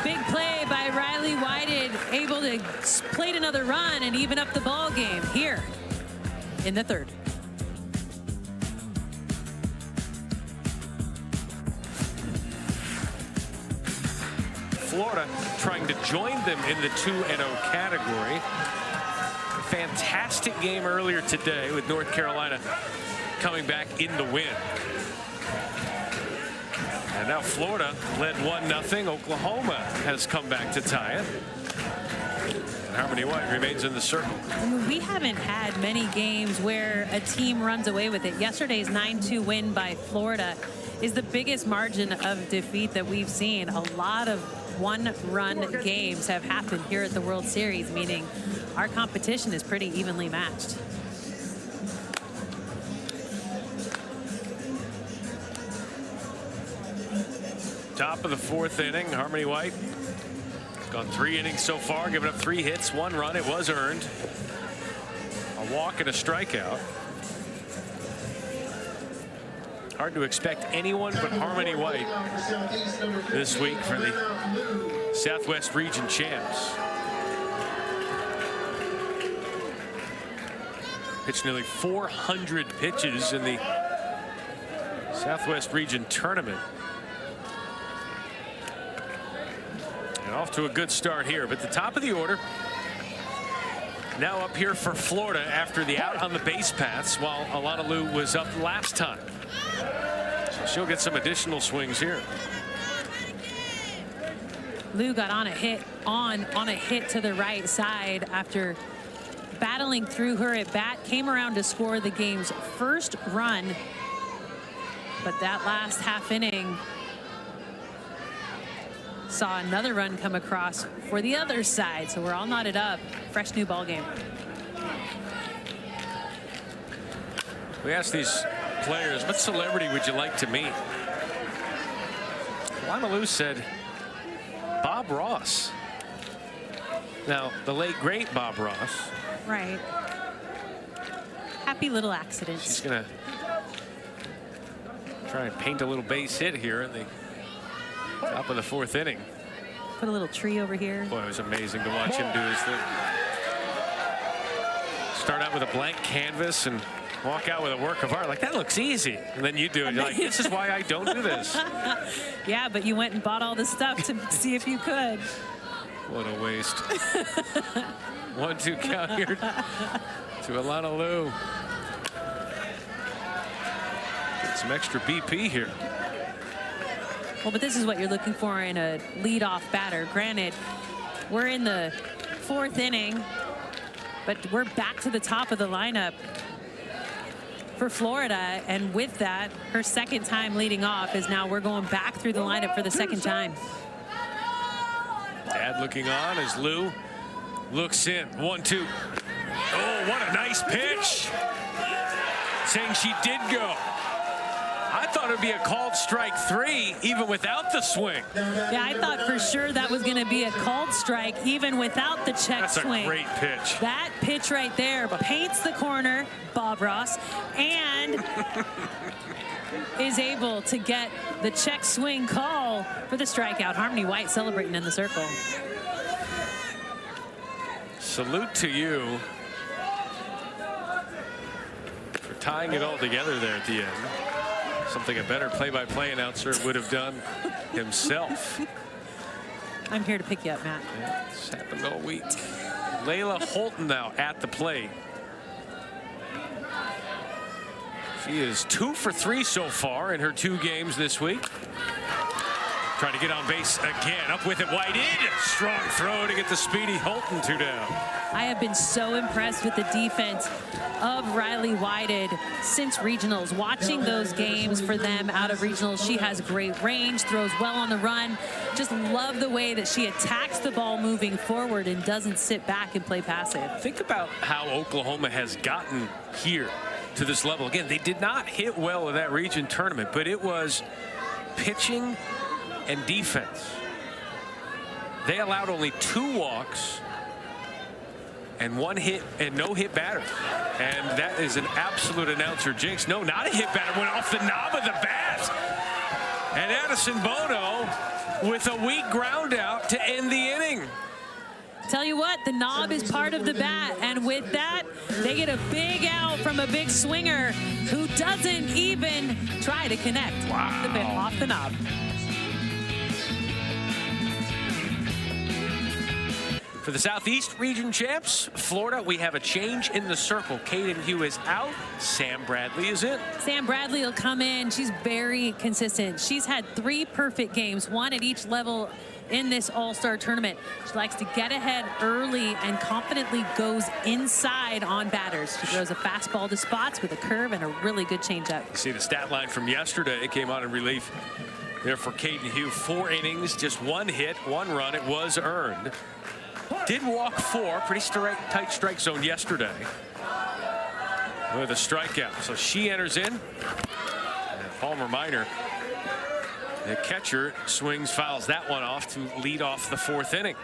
Big play by Riley Whited, able to plate another run and even up the ball game here in the 3rd. Florida trying to join them in the 2-0 category. A fantastic game earlier today with North Carolina coming back in the win. And now Florida led 1-0. Oklahoma has come back to tie it. And Harmony White remains in the circle. We haven't had many games where a team runs away with it. Yesterday's 9-2 win by Florida is the biggest margin of defeat that we've seen. A lot of one-run games have happened here at the World Series, meaning our competition is pretty evenly matched. Top of the 4th inning, Harmony White gone 3 innings so far, giving up 3 hits, 1 run. It was earned. A walk and a strikeout. Hard to expect anyone but Harmony White this week for the Southwest Region champs. Pitched nearly 400 pitches in the Southwest Region tournament. And off to a good start here, but the top of the order now up here for Florida after the out on the base paths, while Alana Liu was up last time. So she'll get some additional swings here. Liu got on a hit to the right side after battling through her at bat, came around to score the game's first run, but that last half inning saw another run come across for the other side. So we're all knotted up. Fresh new ball game. We asked these players, what celebrity would you like to meet? Alana Liu said Bob Ross. Now, the late, great Bob Ross. Right. Happy little accidents. She's going to try and paint a little base hit here in the top of the 4th inning. Put a little tree over here. Boy, it was amazing to watch him do his thing. Start out with a blank canvas and walk out with a work of art. Like, that looks easy. And then you do it. You're like, this is why I don't do this. Yeah, but you went and bought all this stuff to see if you could. What a waste. 1-2 count here to Alana Liu. Get some extra BP here. Well, but this is what you're looking for in a leadoff batter. Granted, we're in the 4th inning, but we're back to the top of the lineup for Florida. And with that, her 2nd time leading off is now we're going back through the lineup for the 2nd time. Dad looking on as Liu looks in. 1-2. Oh, what a nice pitch. saying she did go. I thought it would be a called strike 3 even without the swing. Yeah, I thought for sure that was going to be a called strike even without the check swing. That's a great pitch. That pitch right there paints the corner, Bob Ross, and is able to get the check swing call for the strikeout. Harmony White celebrating in the circle. Salute to you for tying it all together there at the end. Something a better play-by-play announcer would have done himself. I'm here to pick you up, Matt. Yeah, it's happened all week. Layla Holton now at the plate. She is 2 for 3 so far in her 2 games this week. Trying to get on base again. Up with it, White in. Strong throw to get the speedy Holton 2 down. I have been so impressed with the defense of Riley Whited since regionals. Watching those games for them out of regionals, she has great range, throws well on the run. Just love the way that she attacks the ball moving forward and doesn't sit back and play passive. Think about how Oklahoma has gotten here to this level. Again, they did not hit well in that region tournament, but it was pitching and defense. They allowed only 2 walks and 1 hit and no hit batter. And that is an absolute announcer jinx. No, not a hit batter. Went off the knob of the bat. And Addison Bono with a weak ground out to end the inning. Tell you what, the knob is part of the bat, and with that, they get a big out from a big swinger who doesn't even try to connect. Wow. Off the knob. For the Southeast region champs, Florida, we have a change in the circle. Caden Hugh is out. Sam Bradley is in. Sam Bradley will come in. She's very consistent. She's had 3 perfect games, 1 at each level in this all-star tournament. She likes to get ahead early and confidently goes inside on batters. She throws a fastball to spots with a curve and a really good changeup. You see the stat line from yesterday. It came out in relief there for Caden Hugh. 4 innings, just 1 hit, 1 run. It was earned. Did walk 4, pretty tight strike zone yesterday with a strikeout. So she enters in. And Palmer Minor, the catcher, swings, fouls that one off to lead off the 4th inning.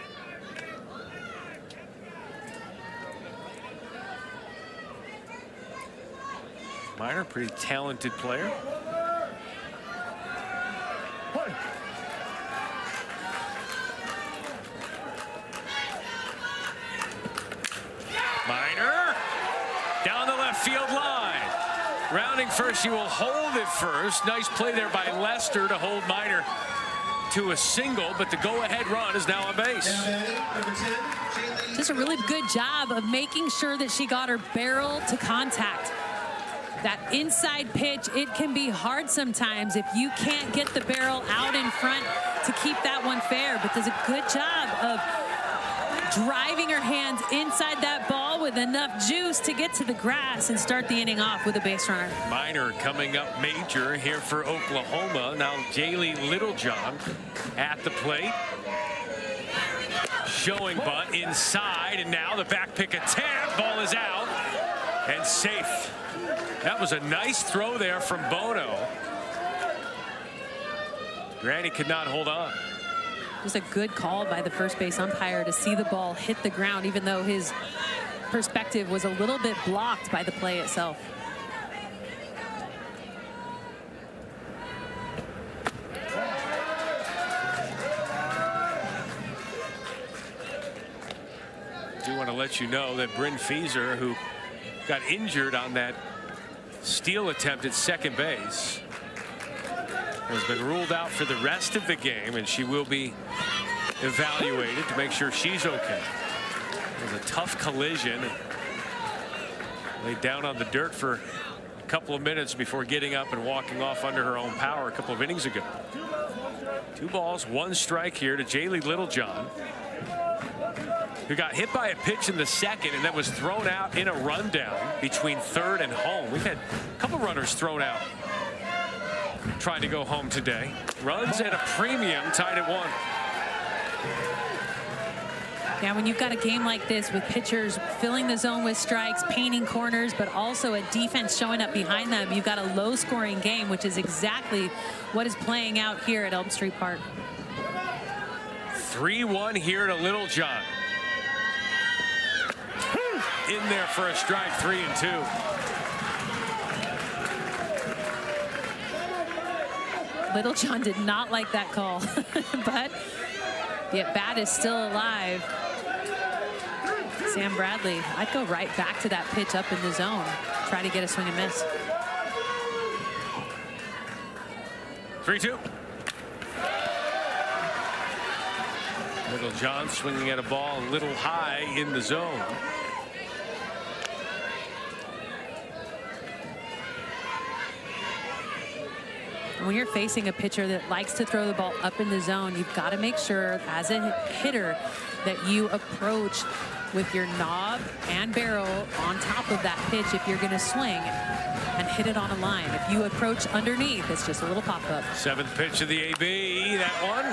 Minor, pretty talented player. Minor down the left field line. Rounding first, she will hold it first. Nice play there by Lester to hold Minor to a single, but the go-ahead run is now on base. Just a really good job of making sure that she got her barrel to contact. That inside pitch, it can be hard sometimes if you can't get the barrel out in front to keep that one fair, but does a good job of driving her hands inside that ball with enough juice to get to the grass and start the inning off with a base runner. Minor coming up major here for Oklahoma. Now Jaylee Littlejohn at the plate. Showing bunt inside, and now the back pick attempt. Ball is out and safe. That was a nice throw there from Bono. Granny could not hold on. It was a good call by the first base umpire to see the ball hit the ground, even though his perspective was a little bit blocked by the play itself. I do want to let you know that Bryn Feeser, who got injured on that steal attempt at second base, has been ruled out for the rest of the game, and she will be evaluated to make sure she's okay. It was a tough collision. Laid down on the dirt for a couple of minutes before getting up and walking off under her own power a couple of innings ago. 2 balls, 1 strike here to Jaylee Littlejohn, who got hit by a pitch in the second and then was thrown out in a rundown between third and home. We've had a couple runners thrown out trying to go home today. Runs at a premium, tied at 1. Yeah, when you've got a game like this with pitchers filling the zone with strikes, painting corners, but also a defense showing up behind them, you've got a low-scoring game, which is exactly what is playing out here at Elm Street Park. 3-1 here to Little John. In there for a strike, 3-2. Little John did not like that call, but the at-bat is still alive. Sam Bradley, I'd go right back to that pitch up in the zone. Try to get a swing and miss. 3-2. Little John swinging at a ball a little high in the zone. When you're facing a pitcher that likes to throw the ball up in the zone, you've got to make sure as a hitter that you approach with your knob and barrel on top of that pitch if you're going to swing and hit it on a line. If you approach underneath, it's just a little pop-up. 7th pitch of the AB, that one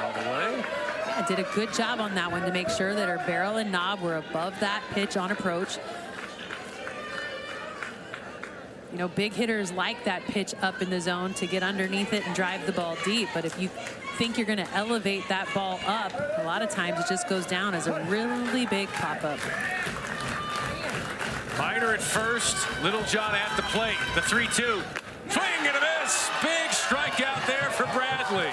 out of the way. Yeah, did a good job on that one to make sure that her barrel and knob were above that pitch on approach. You know, big hitters like that pitch up in the zone to get underneath it and drive the ball deep. But if you think you're going to elevate that ball up, a lot of times it just goes down as a really big pop-up. Minor at first, Little John at the plate. The 3-2. Swing and a miss. Big strikeout there for Bradley.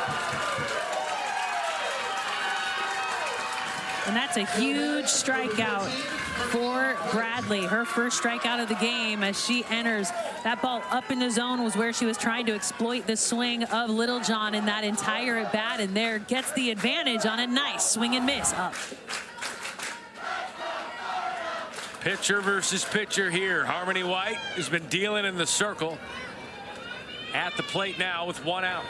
And that's a huge strikeout for Bradley. Her first strikeout of the game as she enters. That ball up in the zone was where she was trying to exploit the swing of Little John in that entire at bat, and there gets the advantage on a nice swing and miss up. Pitcher versus pitcher here. Harmony White has been dealing in the circle. At the plate now with 1 out.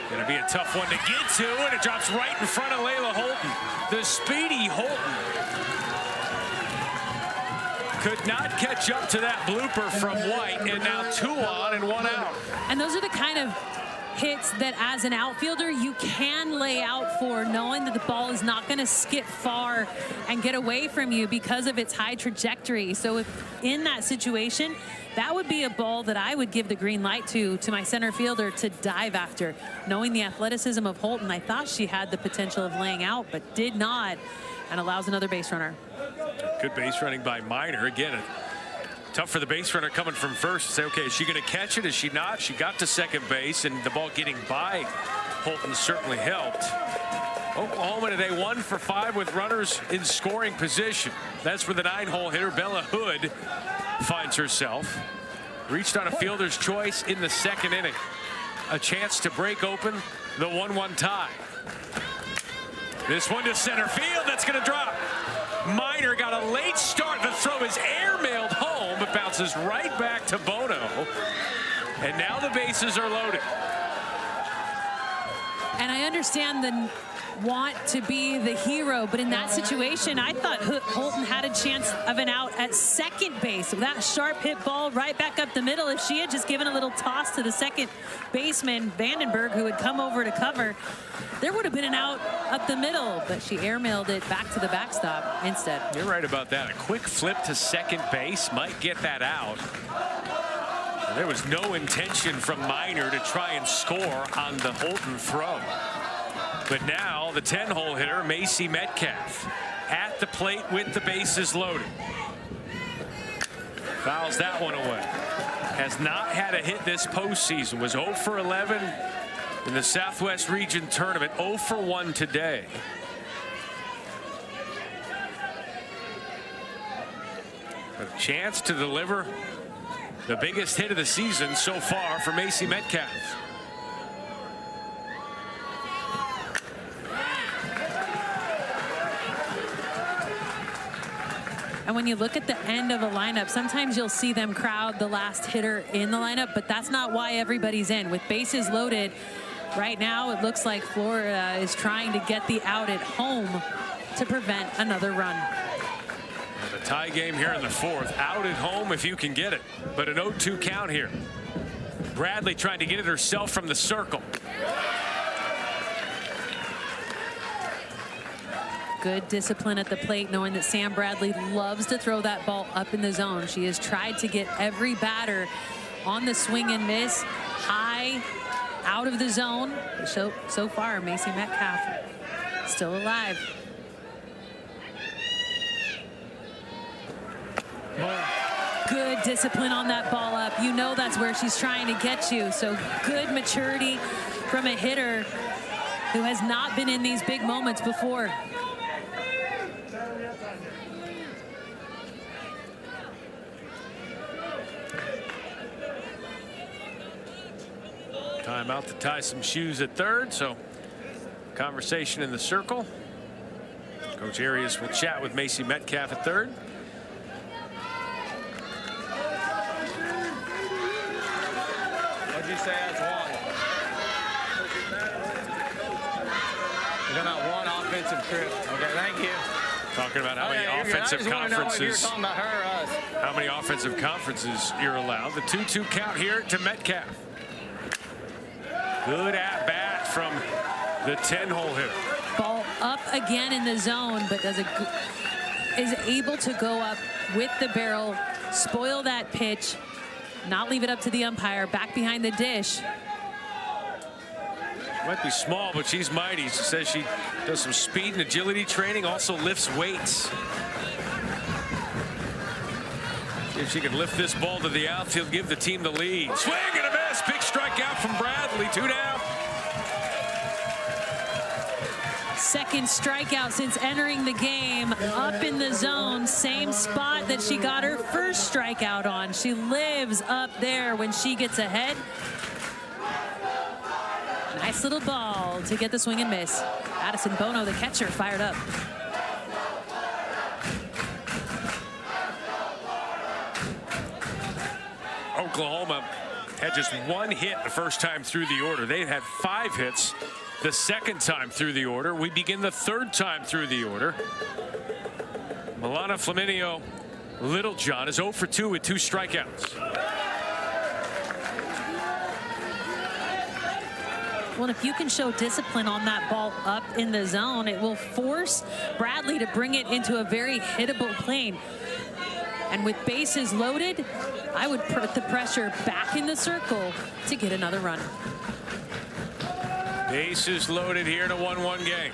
Gonna be a tough one to get to, and it drops right in front of Layla Holton. The speedy Holton could not catch up to that blooper from White, and now 2 on and 1 out. And those are the kind of hits that as an outfielder you can lay out for, knowing that the ball is not going to skip far and get away from you because of its high trajectory. So if in that situation, that would be a ball that I would give the green light to my center fielder to dive after. Knowing the athleticism of Holton, I thought she had the potential of laying out, but did not, and allows another base runner. Good base running by Minor. Again, tough for the base runner coming from first to say, okay, is she going to catch it? Is she not? She got to second base, and the ball getting by Holton certainly helped. Oklahoma today 1 for 5 with runners in scoring position. That's where the 9-hole hitter Bella Hood finds herself. Reached on a fielder's choice in the 2nd inning. A chance to break open the 1-1 tie. This one to center field. That's going to drop. Minor got a late start. The throw is airmailed home, but bounces right back to Bono. And now the bases are loaded. And I understand the want to be the hero, but in that situation, I thought Holton had a chance of an out at second base. So that sharp hit ball right back up the middle. If she had just given a little toss to the second baseman, Vandenberg, who had come over to cover, there would have been an out up the middle, but she airmailed it back to the backstop instead. You're right about that. A quick flip to second base might get that out. There was no intention from Minor to try and score on the Holton throw. But now the 10-hole hitter, Macy Metcalf, at the plate with the bases loaded. Fouls that one away. Has not had a hit this postseason. Was 0 for 11 in the Southwest Region Tournament. 0 for 1 today. A chance to deliver the biggest hit of the season so far for Macy Metcalf. And when you look at the end of a lineup, sometimes you'll see them crowd the last hitter in the lineup, but that's not why everybody's in. With bases loaded, right now it looks like Florida is trying to get the out at home to prevent another run. And a tie game here in the fourth. Out at home if you can get it, but an 0-2 count here. Bradley trying to get it herself from the circle. Good discipline at the plate, knowing that Sam Bradley loves to throw that ball up in the zone. She has tried to get every batter on the swing and miss, high, out of the zone. So far, Macy Metcalf still alive. Good discipline on that ball up. You know that's where she's trying to get you. So good maturity from a hitter who has not been in these big moments before. Timeout to tie some shoes at third. So conversation in the circle. Coach Arias will chat with Macy Metcalf at third. What'd you say as one? You're talking about one offensive trip. Okay, thank you. Talking about how many offensive conferences. Talking about her or us. How many offensive conferences you're allowed. The 2-2 count here to Metcalf. Good at bat from the 10-hole hitter. Ball up again in the zone, but is able to go up with the barrel, spoil that pitch, not leave it up to the umpire, back behind the dish. Might be small, but she's mighty. She says she does some speed and agility training, also lifts weights. See if she can lift this ball to the outfield, give the team the lead. Swing and a miss. Big strikeout from Bradley. 2 down. Second strikeout since entering the game, up in the zone, same spot that she got her first strikeout on. She lives up there when she gets ahead. Nice little ball to get the swing and miss. Addison Bono, the catcher, fired up. Oklahoma had just 1 hit the first time through the order. They had 5 hits the second time through the order. We begin the 3rd time through the order. Milana Flaminio Littlejohn is 0 for 2 with 2 strikeouts. Well, if you can show discipline on that ball up in the zone, it will force Bradley to bring it into a very hittable plane. And with bases loaded, I would put the pressure back in the circle to get another run. Bases loaded here in a 1-1 game.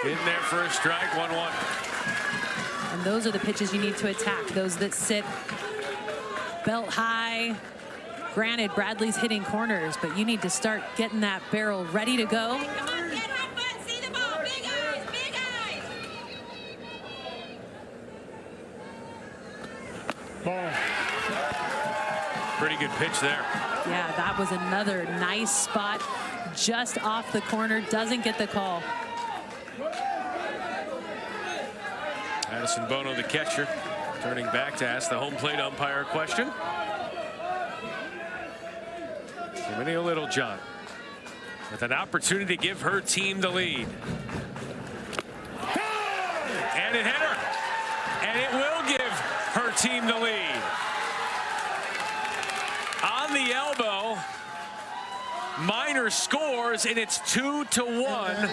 In there for a strike, 1-1. And those are the pitches you need to attack, those that sit belt high. Granted, Bradley's hitting corners, but you need to start getting that barrel ready to go. Come on, get her foot, see the ball, big eyes, big eyes. Ball. Pretty good pitch there. Yeah, that was another nice spot just off the corner. Doesn't get the call. Addison Bono, the catcher, turning back to ask the home plate umpire a question. Flaminio Littlejohn with an opportunity to give her team the lead. And it hit her. And it will give her team the lead. On the elbow, Minor scores, and it's 2-1.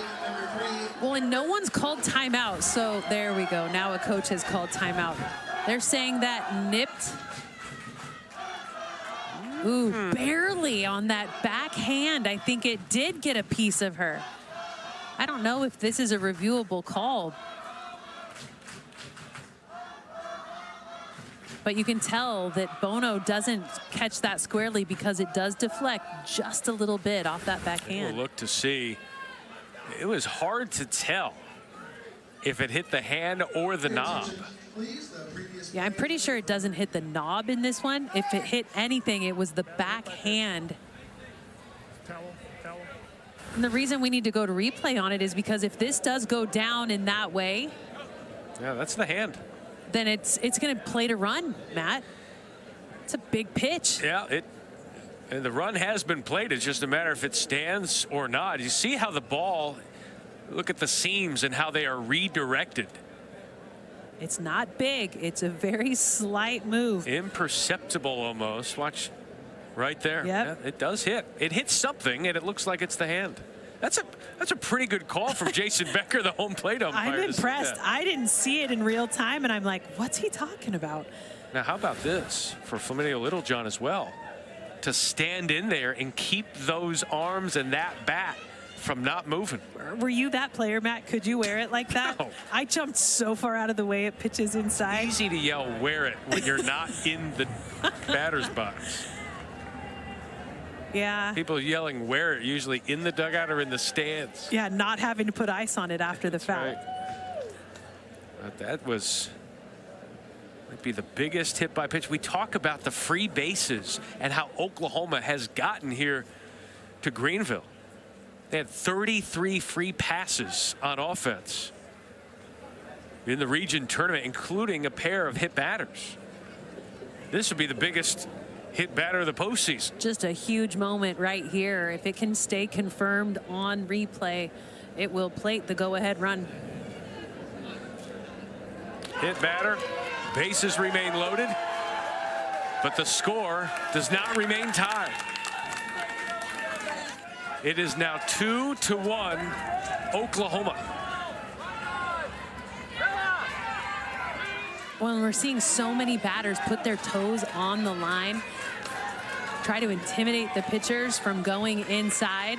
Well, and no one's called timeout, so there we go. Now a coach has called timeout. They're saying that nipped. Ooh, barely on that backhand. I think it did get a piece of her. I don't know if this is a reviewable call. But you can tell that Bono doesn't catch that squarely because it does deflect just a little bit off that backhand. We'll look to see. It was hard to tell if it hit the hand or the knob. Yeah, I'm pretty sure it doesn't hit the knob in this one. If it hit anything, it was the backhand. Towel. And the reason we need to go to replay on it is because if this does go down in that way. Yeah, that's the hand. then it's going to play to run, Matt. It's a big pitch. Yeah, and the run has been played. It's just a matter if it stands or not. You see how the ball, look at the seams and how they are redirected. It's not big. It's a very slight move. Imperceptible almost. Watch right there. Yep. Yeah, it does hit. It hits something, and it looks like it's the hand. That's a pretty good call from Jason Becker, the home plate umpire. I'm impressed. I didn't see it in real time, and I'm like, what's he talking about? Now, how about this for Flaminio Littlejohn as well? To stand in there and keep those arms and that bat from not moving. Were you that player, Matt? Could you wear it like that? No. I jumped so far out of the way it pitches inside. Easy to yell, wear it, when you're not in the batter's box. Yeah. People yelling, wear it, usually in the dugout or in the stands. Yeah, not having to put ice on it after the foul. Right. But that might be the biggest hit by pitch. We talk about the free bases and how Oklahoma has gotten here to Greenville. They had 33 free passes on offense in the region tournament, including a pair of hit batters. This would be the biggest hit batter of the postseason. Just a huge moment right here. If it can stay confirmed on replay, it will plate the go-ahead run. Hit batter, bases remain loaded, but the score does not remain tied. It is now 2-1 Oklahoma. Well, we're seeing so many batters put their toes on the line, try to intimidate the pitchers from going inside.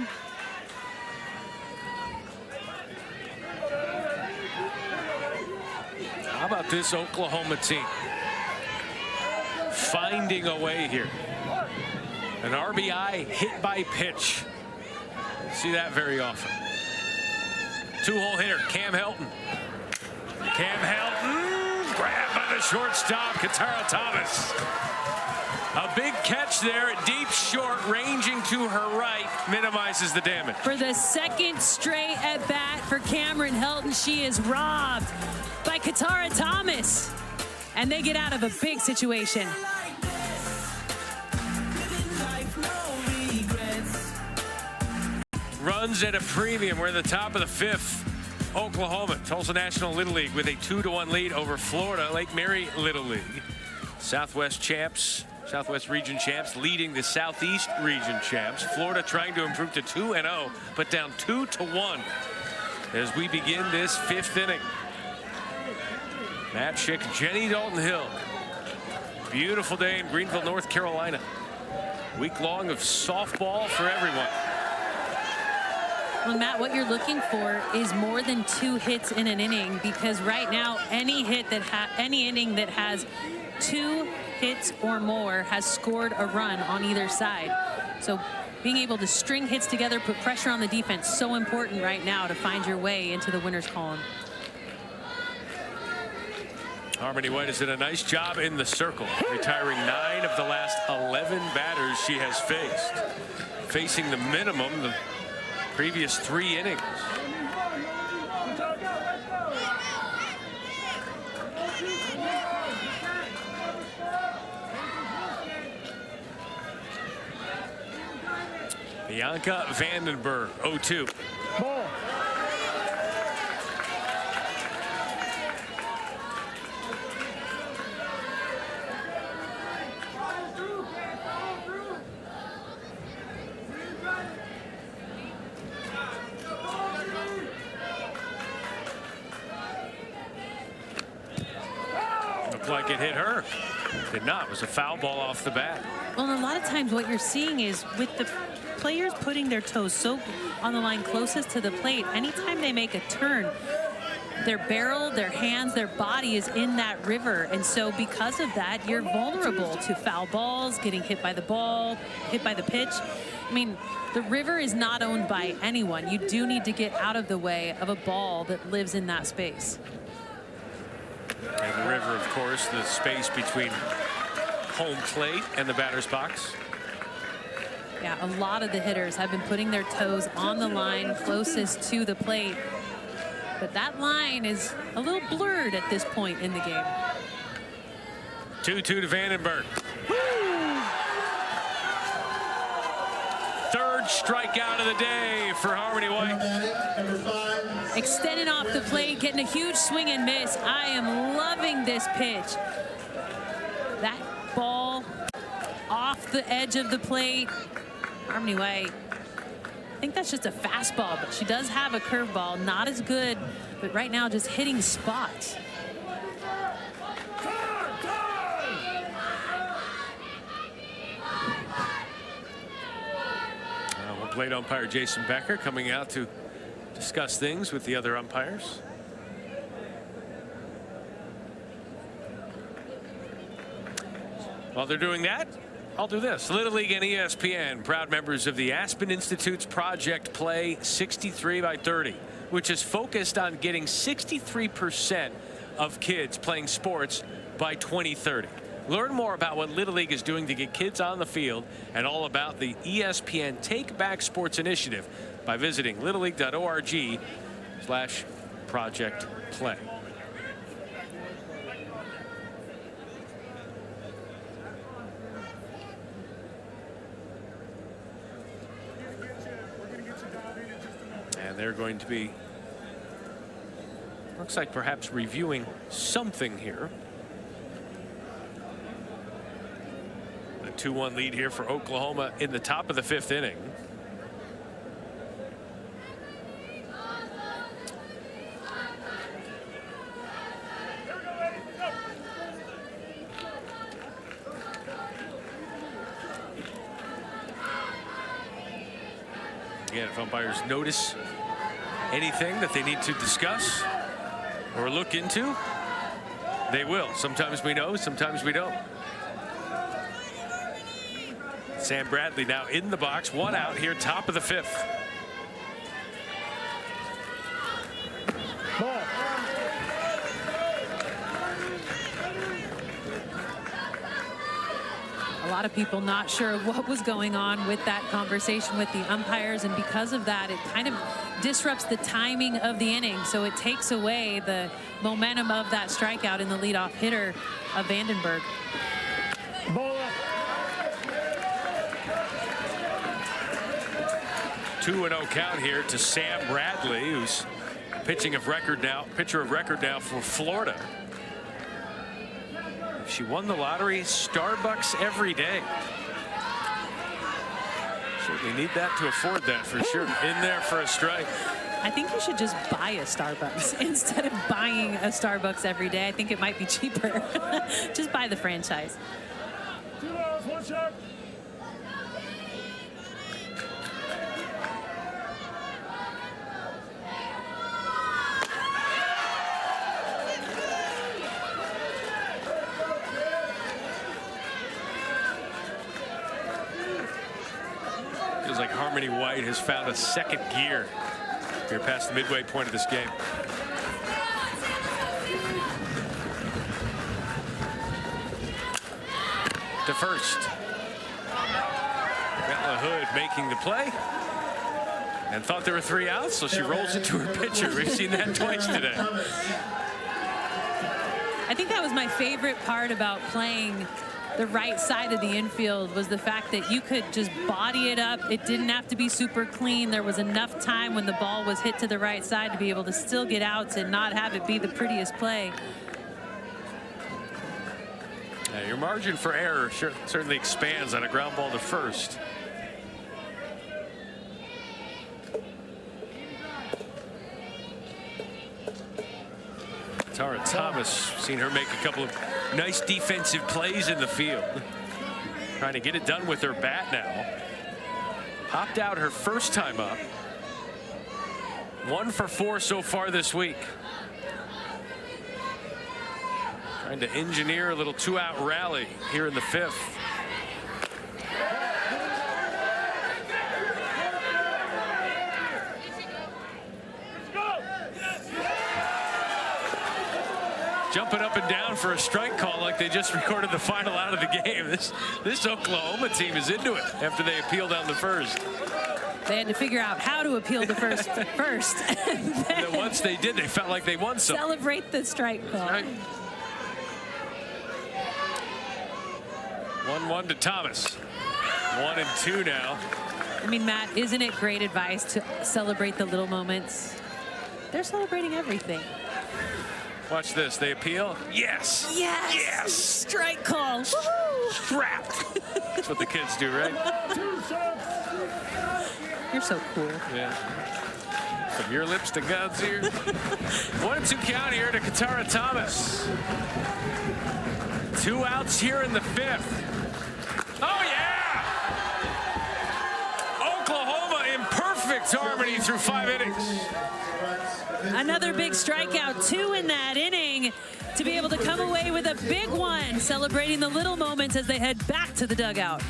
How about this Oklahoma team finding a way here? An RBI hit by pitch. See that very often. Two-hole hitter, Cam Helton. Cam Helton, grabbed by the shortstop, Katara Thomas. A big catch there, deep short, ranging to her right, minimizes the damage. For the second straight at bat for Cameron Helton, she is robbed by Katara Thomas. And they get out of a big situation. Runs at a premium. We're at the top of the fifth. Oklahoma, Tulsa National Little League with a 2-1 lead over Florida Lake Mary Little League. Southwest champs, Southwest region champs leading the Southeast region champs. Florida trying to improve to 2-0, but down 2-1 as we begin this fifth inning. Matt Schick, Jenny Dalton Hill. Beautiful day in Greenville, North Carolina. Week long of softball for everyone. Well, Matt, what you're looking for is more than 2 hits in an inning, because right now any inning that has 2 hits or more has scored a run on either side. So being able to string hits together, put pressure on the defense, so important right now to find your way into the winner's column. Harmony White has done a nice job in the circle, retiring 9 of the last 11 batters she has faced, facing the minimum the previous 3 innings. Bianca Vandenberg, 0-2. Ball. Looked like it hit her. Did not. It was a foul ball off the bat. Well, a lot of times what you're seeing is with the players putting their toes so on the line closest to the plate, anytime they make a turn, their barrel, their hands, their body is in that river. And so because of that, you're vulnerable to foul balls, getting hit by the ball, hit by the pitch. I mean, the river is not owned by anyone. You do need to get out of the way of a ball that lives in that space. And the river, of course, the space between home plate and the batter's box. Yeah, a lot of the hitters have been putting their toes on the line closest to the plate. But that line is a little blurred at this point in the game. 2-2 to Vandenberg. Third strikeout of the day for Harmony White. Number 5. Extending off the plate, getting a huge swing and miss. I am loving this pitch. That ball off the edge of the plate. Harmony White, I think that's just a fastball, but she does have a curveball. Not as good, but right now just hitting spots. Plate umpire Jason Becker coming out to discuss things with the other umpires. While they're doing that, I'll do this. Little League and ESPN, proud members of the Aspen Institute's Project Play 63x30, which is focused on getting 63% of kids playing sports by 2030. Learn more about what Little League is doing to get kids on the field and all about the ESPN Take Back Sports Initiative by visiting littleleague.org/Project Play. And they're going to be, looks like perhaps reviewing something here. 2-1 lead here for Oklahoma in the top of the 5th inning. Again, if umpires notice anything that they need to discuss or look into, they will. Sometimes we know, sometimes we don't. Sam Bradley now in the box, 1 out here, top of the 5th. Ball. A lot of people not sure what was going on with that conversation with the umpires, and because of that, it kind of disrupts the timing of the inning, so it takes away the momentum of that strikeout in the leadoff hitter of Vandenberg. Ball. 2-0 count here to Sam Bradley, who's pitcher of record now for Florida. If she won the lottery, Starbucks every day. Certainly need that to afford that for sure. In there for a strike. I think you should just buy a Starbucks instead of buying a Starbucks every day. I think it might be cheaper. Just buy the franchise. 2 balls, 1 shot. Feels like Harmony White has found a second gear here past the midway point of this game. To first. Bella Hood making the play. And thought there were 3 outs, so she rolls it to her pitcher. We've seen that twice today. I think that was my favorite part about playing the right side of the infield, was the fact that you could just body it up. It didn't have to be super clean. There was enough time when the ball was hit to the right side to be able to still get outs and not have it be the prettiest play. Your margin for error certainly expands on a ground ball to first. Tara Thomas, seen her make a couple of nice defensive plays in the field. Trying to get it done with her bat now. Popped out her first time up. 1 for 4 so far this week. Trying to engineer a little 2-out rally here in the 5th. Jumping up and down for a strike call like they just recorded the final out of the game. This Oklahoma team is into it after they appealed on the first. They had to figure out how to appeal the first. And then once they did, they felt like they won something. Celebrate the strike call. Right. 1-1 to Thomas. 1 and 2 now. I mean, Matt, isn't it great advice to celebrate the little moments? They're celebrating everything. Watch this. They appeal. Yes. Yes. Yes. Strike call. Woohoo. Strapped. That's what the kids do, right? You're so cool. Yeah. From your lips to God's ears. 1-2 count here to Katara Thomas. 2 outs here in the 5th. Oh, yeah! Oklahoma in perfect harmony through 5 innings. Another big strikeout, 2 in that inning to be able to come away with a big one, celebrating the little moments as they head back to the dugout.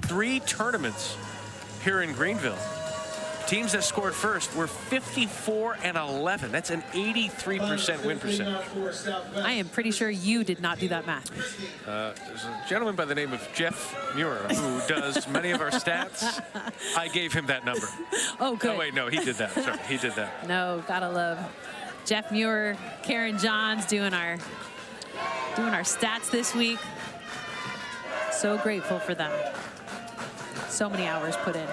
Three tournaments here in Greenville. Teams that scored first were 54-11. That's an 83% win percentage. I am pretty sure you did not do that math. There's a gentleman by the name of Jeff Muir who does many of our stats. I gave him that number. Oh, good. Oh, wait, no, he did that. Sorry, he did that. No, gotta love Jeff Muir, Karen Johns doing our stats this week. So grateful for them. So many hours put in.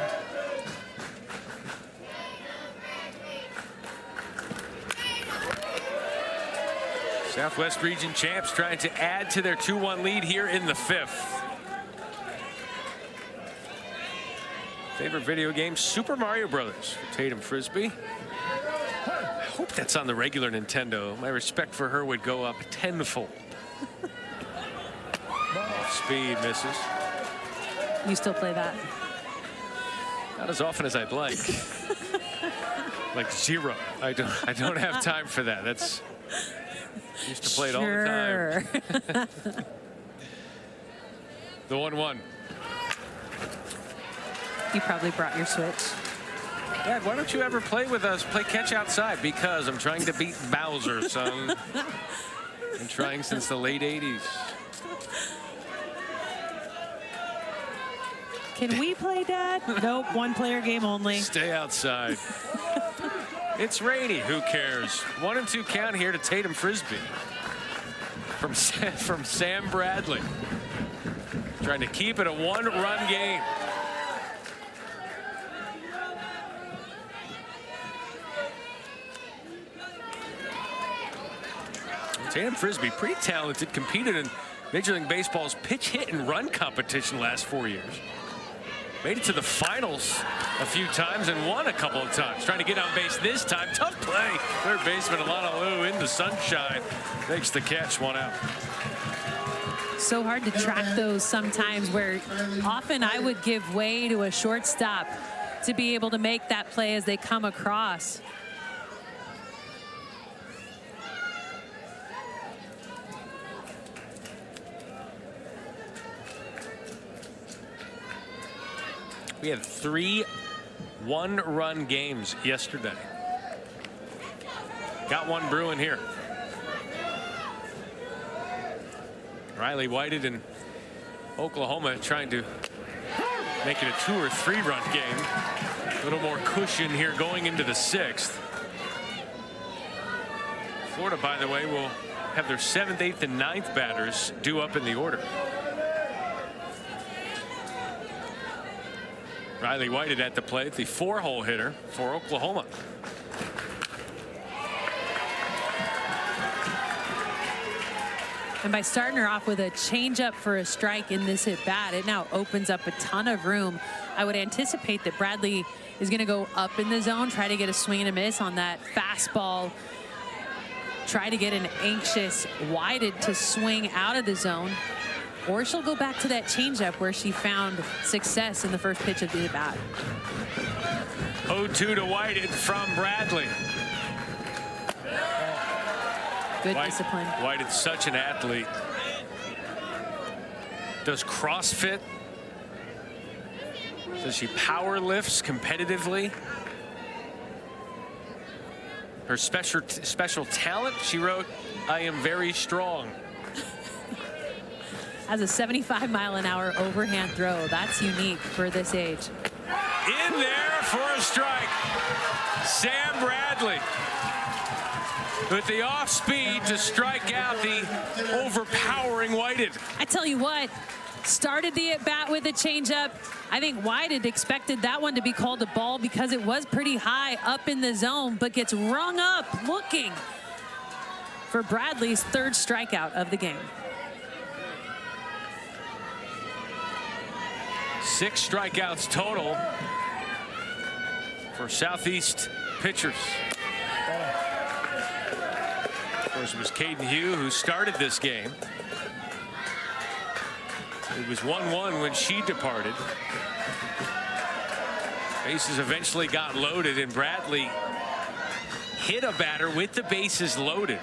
Southwest Region champs trying to add to their 2-1 lead here in the 5th. Favorite video game, Super Mario Brothers. Tatum Frisbee. I hope that's on the regular Nintendo. My respect for her would go up tenfold. Off speed, misses. You still play that? Not as often as I'd like. Like 0. I don't have time for that. That's used to play it all the time. The 1-1. You probably brought your Switch. Dad, why don't you ever play with us? Play catch outside. Because I'm trying to beat Bowser, son. Been trying since the late 80s. Can we play, Dad? Nope, 1-player game only. Stay outside. It's rainy. Who cares? 1-2 count here to Tatum Frisbee. From Sam Bradley. Trying to keep it a 1-run game. Tatum Frisbee, pretty talented, competed in Major League Baseball's pitch, hit, and run competition last 4 years. Made it to the finals a few times and won a couple of times. Trying to get on base this time. Tough play. Third baseman Alana Liu in the sunshine. Makes the catch, 1 out. So hard to track those sometimes, where often I would give way to a shortstop to be able to make that play as they come across. We had 3 1-run games yesterday. Got one brewing here. Riley Whited in Oklahoma trying to make it a 2- or 3-run game. A little more cushion here going into the 6th. Florida, by the way, will have their 7th, 8th, and 9th batters due up in the order. Riley Whited at the plate, the 4-hole hitter for Oklahoma. And by starting her off with a changeup for a strike in this at bat, it now opens up a ton of room. I would anticipate that Bradley is going to go up in the zone, try to get a swing and a miss on that fastball, try to get an anxious Whited to swing out of the zone. Or she'll go back to that changeup where she found success in the first pitch of the at bat. 0-2 to Whited from Bradley. Good discipline. Whited's such an athlete. Does CrossFit. Says she power lifts competitively. Her special talent, she wrote, "I am very strong." Has a 75-mile-an-hour overhand throw. That's unique for this age. In there for a strike. Sam Bradley. with the off speed to strike out the overpowering Whited. I tell you what, started the at bat with a changeup. I think Whited expected that one to be called a ball because it was pretty high up in the zone, but gets rung up looking for Bradley's 3rd strikeout of the game. 6 strikeouts total for Southeast pitchers. Of course, it was Caden Hugh who started this game. It was 1-1 when she departed. Bases eventually got loaded, and Bradley hit a batter with the bases loaded.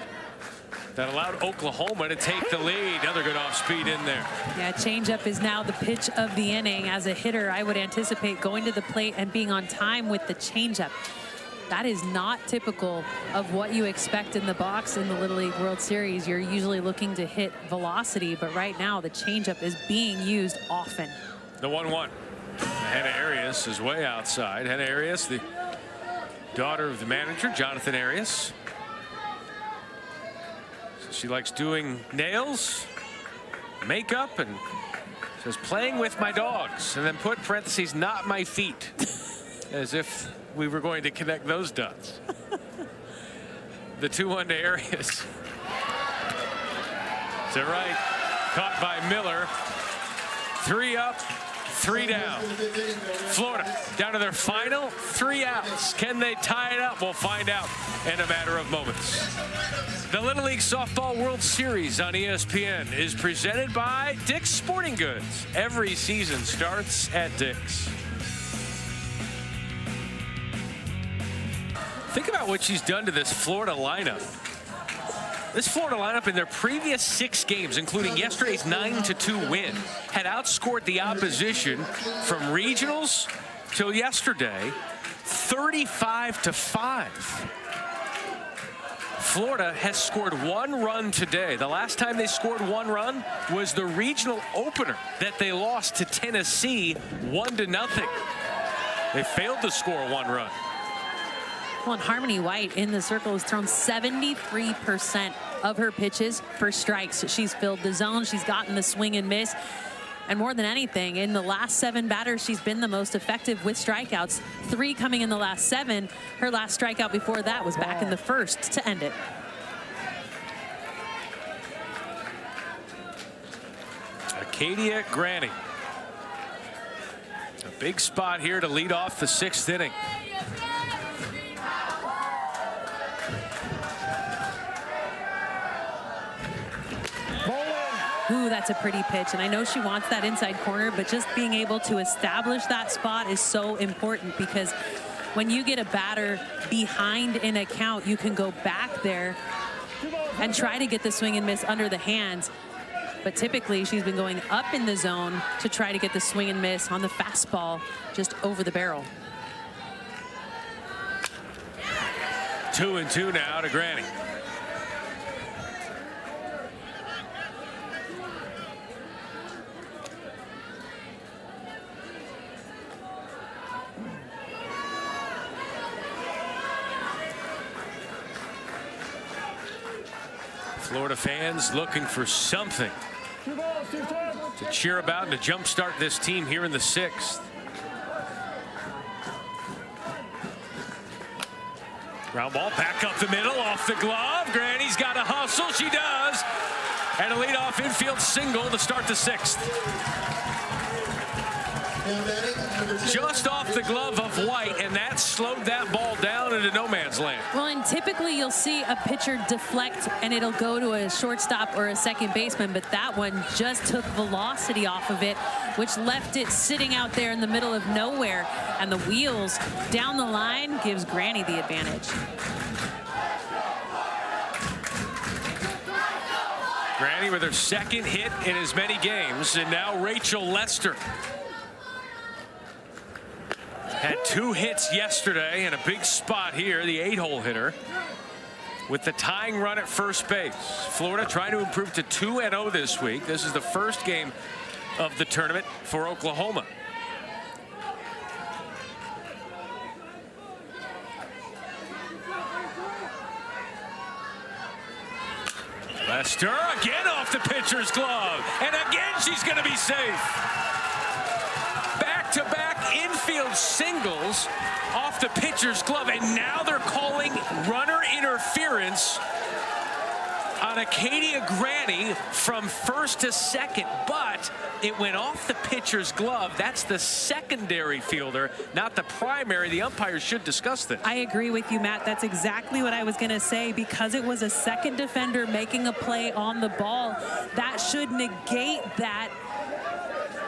That allowed Oklahoma to take the lead. Another good off-speed in there. Yeah, changeup is now the pitch of the inning. As a hitter, I would anticipate going to the plate and being on time with the changeup. That is not typical of what you expect in the box in the Little League World Series. You're usually looking to hit velocity, but right now the changeup is being used often. The 1-1. Hannah Arias is way outside. Hannah Arias, the daughter of the manager, Jonathan Arias. She likes doing nails, makeup, and says playing with my dogs, and then put parentheses, not my feet, as if we were going to connect those dots. The 2-1 to Arias. Is that right? Caught by Miller. 3 up, 3 down. Florida down to their final 3 outs. Can they tie it up? We'll find out in a matter of moments. The Little League Softball World Series on ESPN is presented by Dick's Sporting Goods. Every season starts at Dick's. Think about what she's done to this Florida lineup. This Florida lineup in their previous 6 games, including yesterday's 9-2 win, had outscored the opposition from regionals till yesterday 35-5. Florida has scored 1 run today. The last time they scored 1 run was the regional opener that they lost to Tennessee 1-0. They failed to score 1 run. Well, and Harmony White in the circle has thrown 73% of her pitches for strikes. She's filled the zone. She's gotten the swing and miss. And more than anything, in the last 7 batters, she's been the most effective with strikeouts. 3 coming in the last 7. Her last strikeout before that was back in the 1st to end it. Acadia Granny. A big spot here to lead off the 6th inning. Ooh, that's a pretty pitch, and I know she wants that inside corner, but just being able to establish that spot is so important, because when you get a batter behind in a count, you can go back there and try to get the swing and miss under the hands. But typically she's been going up in the zone to try to get the swing and miss on the fastball just over the barrel. 2-2 now to Granny. Florida fans looking for something to cheer about and to jumpstart this team here in the 6th. Ground ball back up the middle, off the glove. Granny's got to hustle. She does. And a leadoff infield single to start the 6th. Just off the glove of White, and that slowed that ball down into no man's land. Well, and typically you'll see a pitcher deflect and it'll go to a shortstop or a second baseman, but that one just took velocity off of it, which left it sitting out there in the middle of nowhere, and the wheels down the line gives Granny the advantage. Granny with her 2nd hit in as many games, and now Rachel Lester. Had 2 hits yesterday and a big spot here, the 8-hole hitter, with the tying run at first base. Florida trying to improve to 2-0 this week. This is the first game of the tournament for Oklahoma. Lester again off the pitcher's glove. And again, she's going to be safe. Back-to-back infield singles off the pitcher's glove. And now they're calling runner interference on Acadia Granny from first to second, but it went off the pitcher's glove. That's the secondary fielder, not the primary. The umpires should discuss this. I agree with you, Matt. That's exactly what I was going to say. Because it was a second defender making a play on the ball, that should negate that.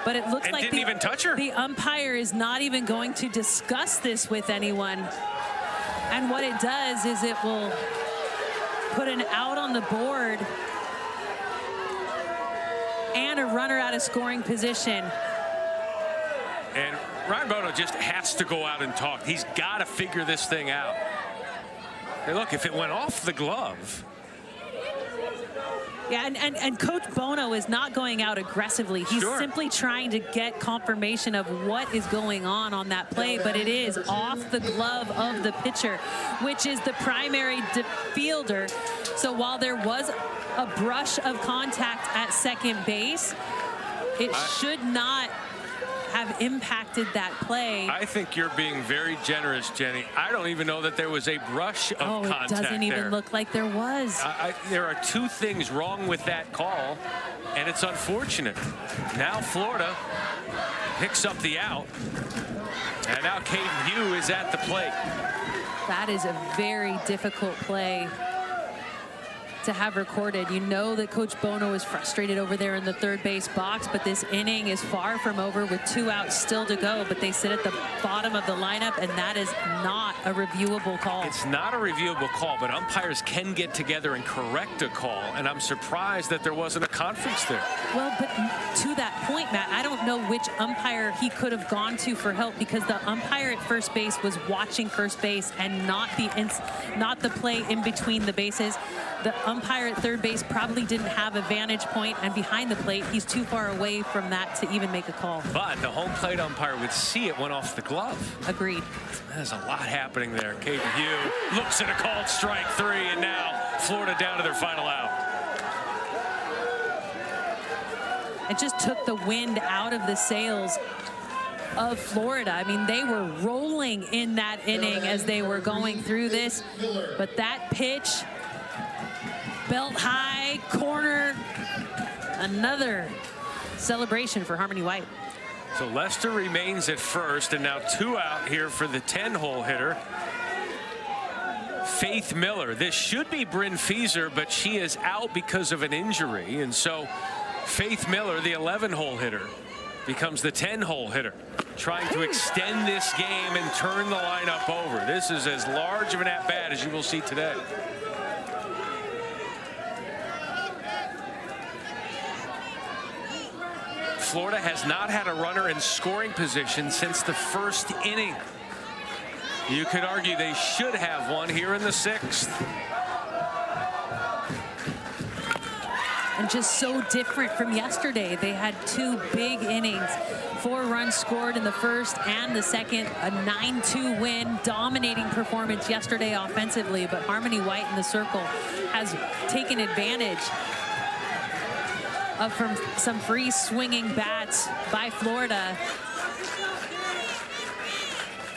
But it looks like didn't even touch her. The umpire is not even going to discuss this with anyone. And what it does is it will put an out on the board and a runner out of scoring position. And Ryan Bono just has to go out and talk. He's got to figure this thing out. Hey, look, if it went off the glove. Yeah, and Coach Bono is not going out aggressively. He's simply trying to get confirmation of what is going on that play, but it is off the glove of the pitcher, which is the primary fielder. So while there was a brush of contact at second base, it should not have impacted that play. I think you're being very generous, Jenny. I don't even know that there was a brush of contact there. It doesn't even look like there was. There are two things wrong with that call, and it's unfortunate. Now Florida picks up the out, and now Caden Hugh is at the plate. That is a very difficult play to have recorded. You know that Coach Bono is frustrated over there in the third base box, but this inning is far from over with 2 outs still to go, but they sit at the bottom of the lineup, and that is not a reviewable call. It's not a reviewable call, but umpires can get together and correct a call, and I'm surprised that there wasn't a conference there. Well, but to that point, Matt, I don't know which umpire he could have gone to for help, because the umpire at first base was watching first base and not the play in between the bases. The umpire at third base probably didn't have a vantage point, and behind the plate, he's too far away from that to even make a call. But the home plate umpire would see it went off the glove. Agreed. There's a lot happening there. Caden Hugh looks at a called strike 3, and now Florida down to their final out. It just took the wind out of the sails of Florida. I mean, they were rolling in that inning as they were going through this, but that pitch, belt high, corner, another celebration for Harmony White. So Lester remains at first, and now 2 out here for the 10-hole hitter, Faith Miller. This should be Bryn Feaser, but she is out because of an injury, and so Faith Miller, the 11-hole hitter, becomes the 10-hole hitter, trying to extend this game and turn the lineup over. This is as large of an at-bat as you will see today. Florida has not had a runner in scoring position since the first inning. You could argue they should have one here in the 6th. And just so different from yesterday. They had 2 big innings, 4 runs scored in the first and the second, a 9-2 win, dominating performance yesterday offensively, but Harmony White in the circle has taken advantage of from some free swinging bats by Florida.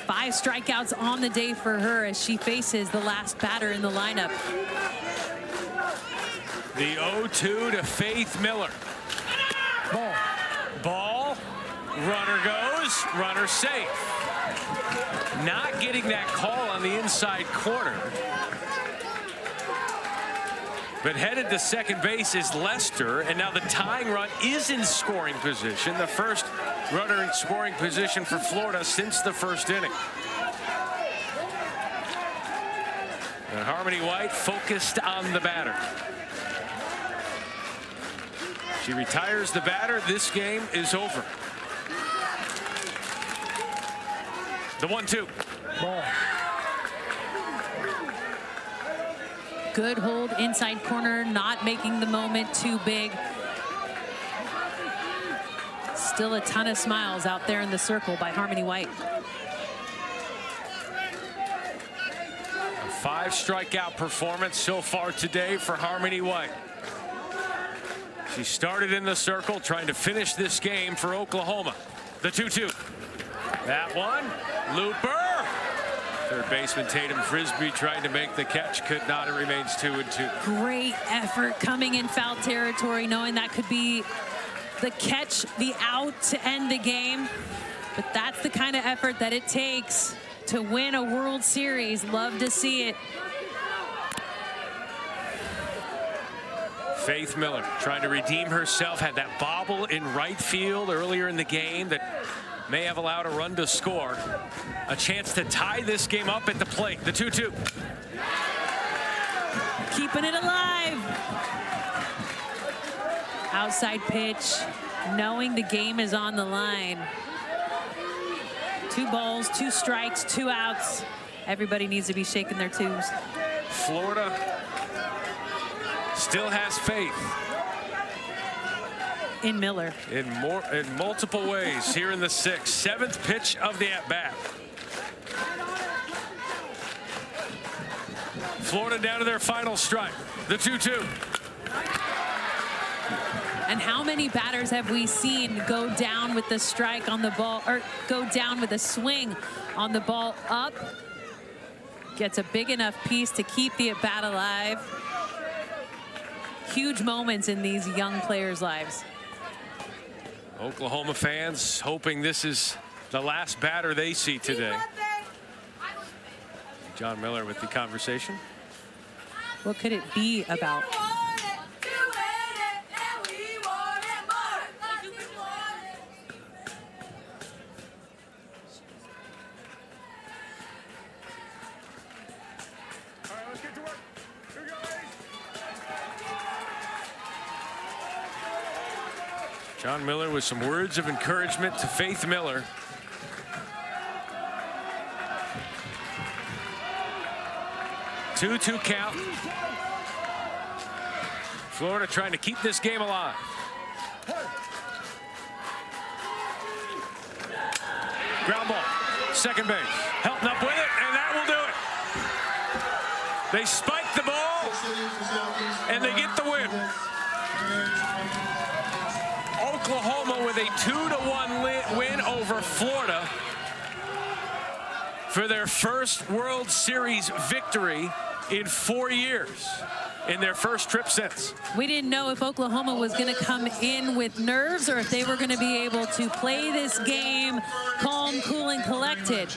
5 strikeouts on the day for her as she faces the last batter in the lineup. The 0-2 to Faith Miller. Ball. Runner goes. Runner safe. Not getting that call on the inside corner. But headed to second base is Lester, and now the tying run is in scoring position. The first runner in scoring position for Florida since the first inning. And Harmony White focused on the batter. She retires the batter. This game is over. The 1-2. Ball. Good hold inside corner, not making the moment too big. Still a ton of smiles out there in the circle by Harmony White. 5 strikeout performance so far today for Harmony White. She started in the circle trying to finish this game for Oklahoma. The 2-2. That one, looper. Third baseman Tatum Frisbee trying to make the catch, could not. It remains 2-2. Great effort coming in foul territory, knowing that could be the catch, the out to end the game. But that's the kind of effort that it takes to win a World Series. Love to see it. Faith Miller trying to redeem herself, had that bobble in right field earlier in the game that may have allowed a run to score. A chance to tie this game up at the plate. The 2-2. Keeping it alive. Outside pitch, knowing the game is on the line. 2 balls, 2 strikes, 2 outs. Everybody needs to be shaking their tubes. Florida still has faith In Miller. in multiple ways here in the 6th. 7th pitch of the at-bat. Florida down to their final strike. The 2-2. And how many batters have we seen go down with the strike on the ball, or go down with a swing on the ball up? Gets a big enough piece to keep the at-bat alive. Huge moments in these young players' lives. Oklahoma fans hoping this is the last batter they see today. John Miller with the conversation. What could it be about? John Miller with some words of encouragement to Faith Miller. Two count. Florida trying to keep this game alive. Ground ball, second base. Helton up with it, and that will do it. They spike the ball, and they get the win. Oklahoma with a 2-1 win over Florida for their first World Series victory in 4 years, in their first trip since. We didn't know if Oklahoma was going to come in with nerves or if they were going to be able to play this game calm, cool, and collected.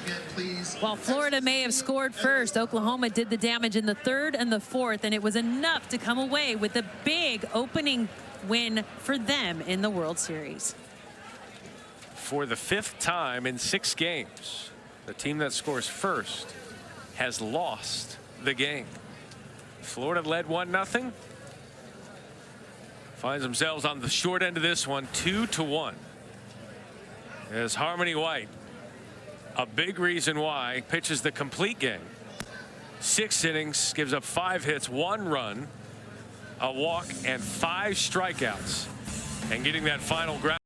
While Florida may have scored first, Oklahoma did the damage in the 3rd and the 4th, and it was enough to come away with a big opening win for them in the World Series. For the 5th time in 6 games, the team that scores first has lost the game. Florida led 1-0. Finds themselves on the short end of this one, 2-1. As Harmony White, a big reason why, pitches the complete game. 6 innings, gives up 5 hits, 1 run, a walk, and 5 strikeouts. And getting that final ground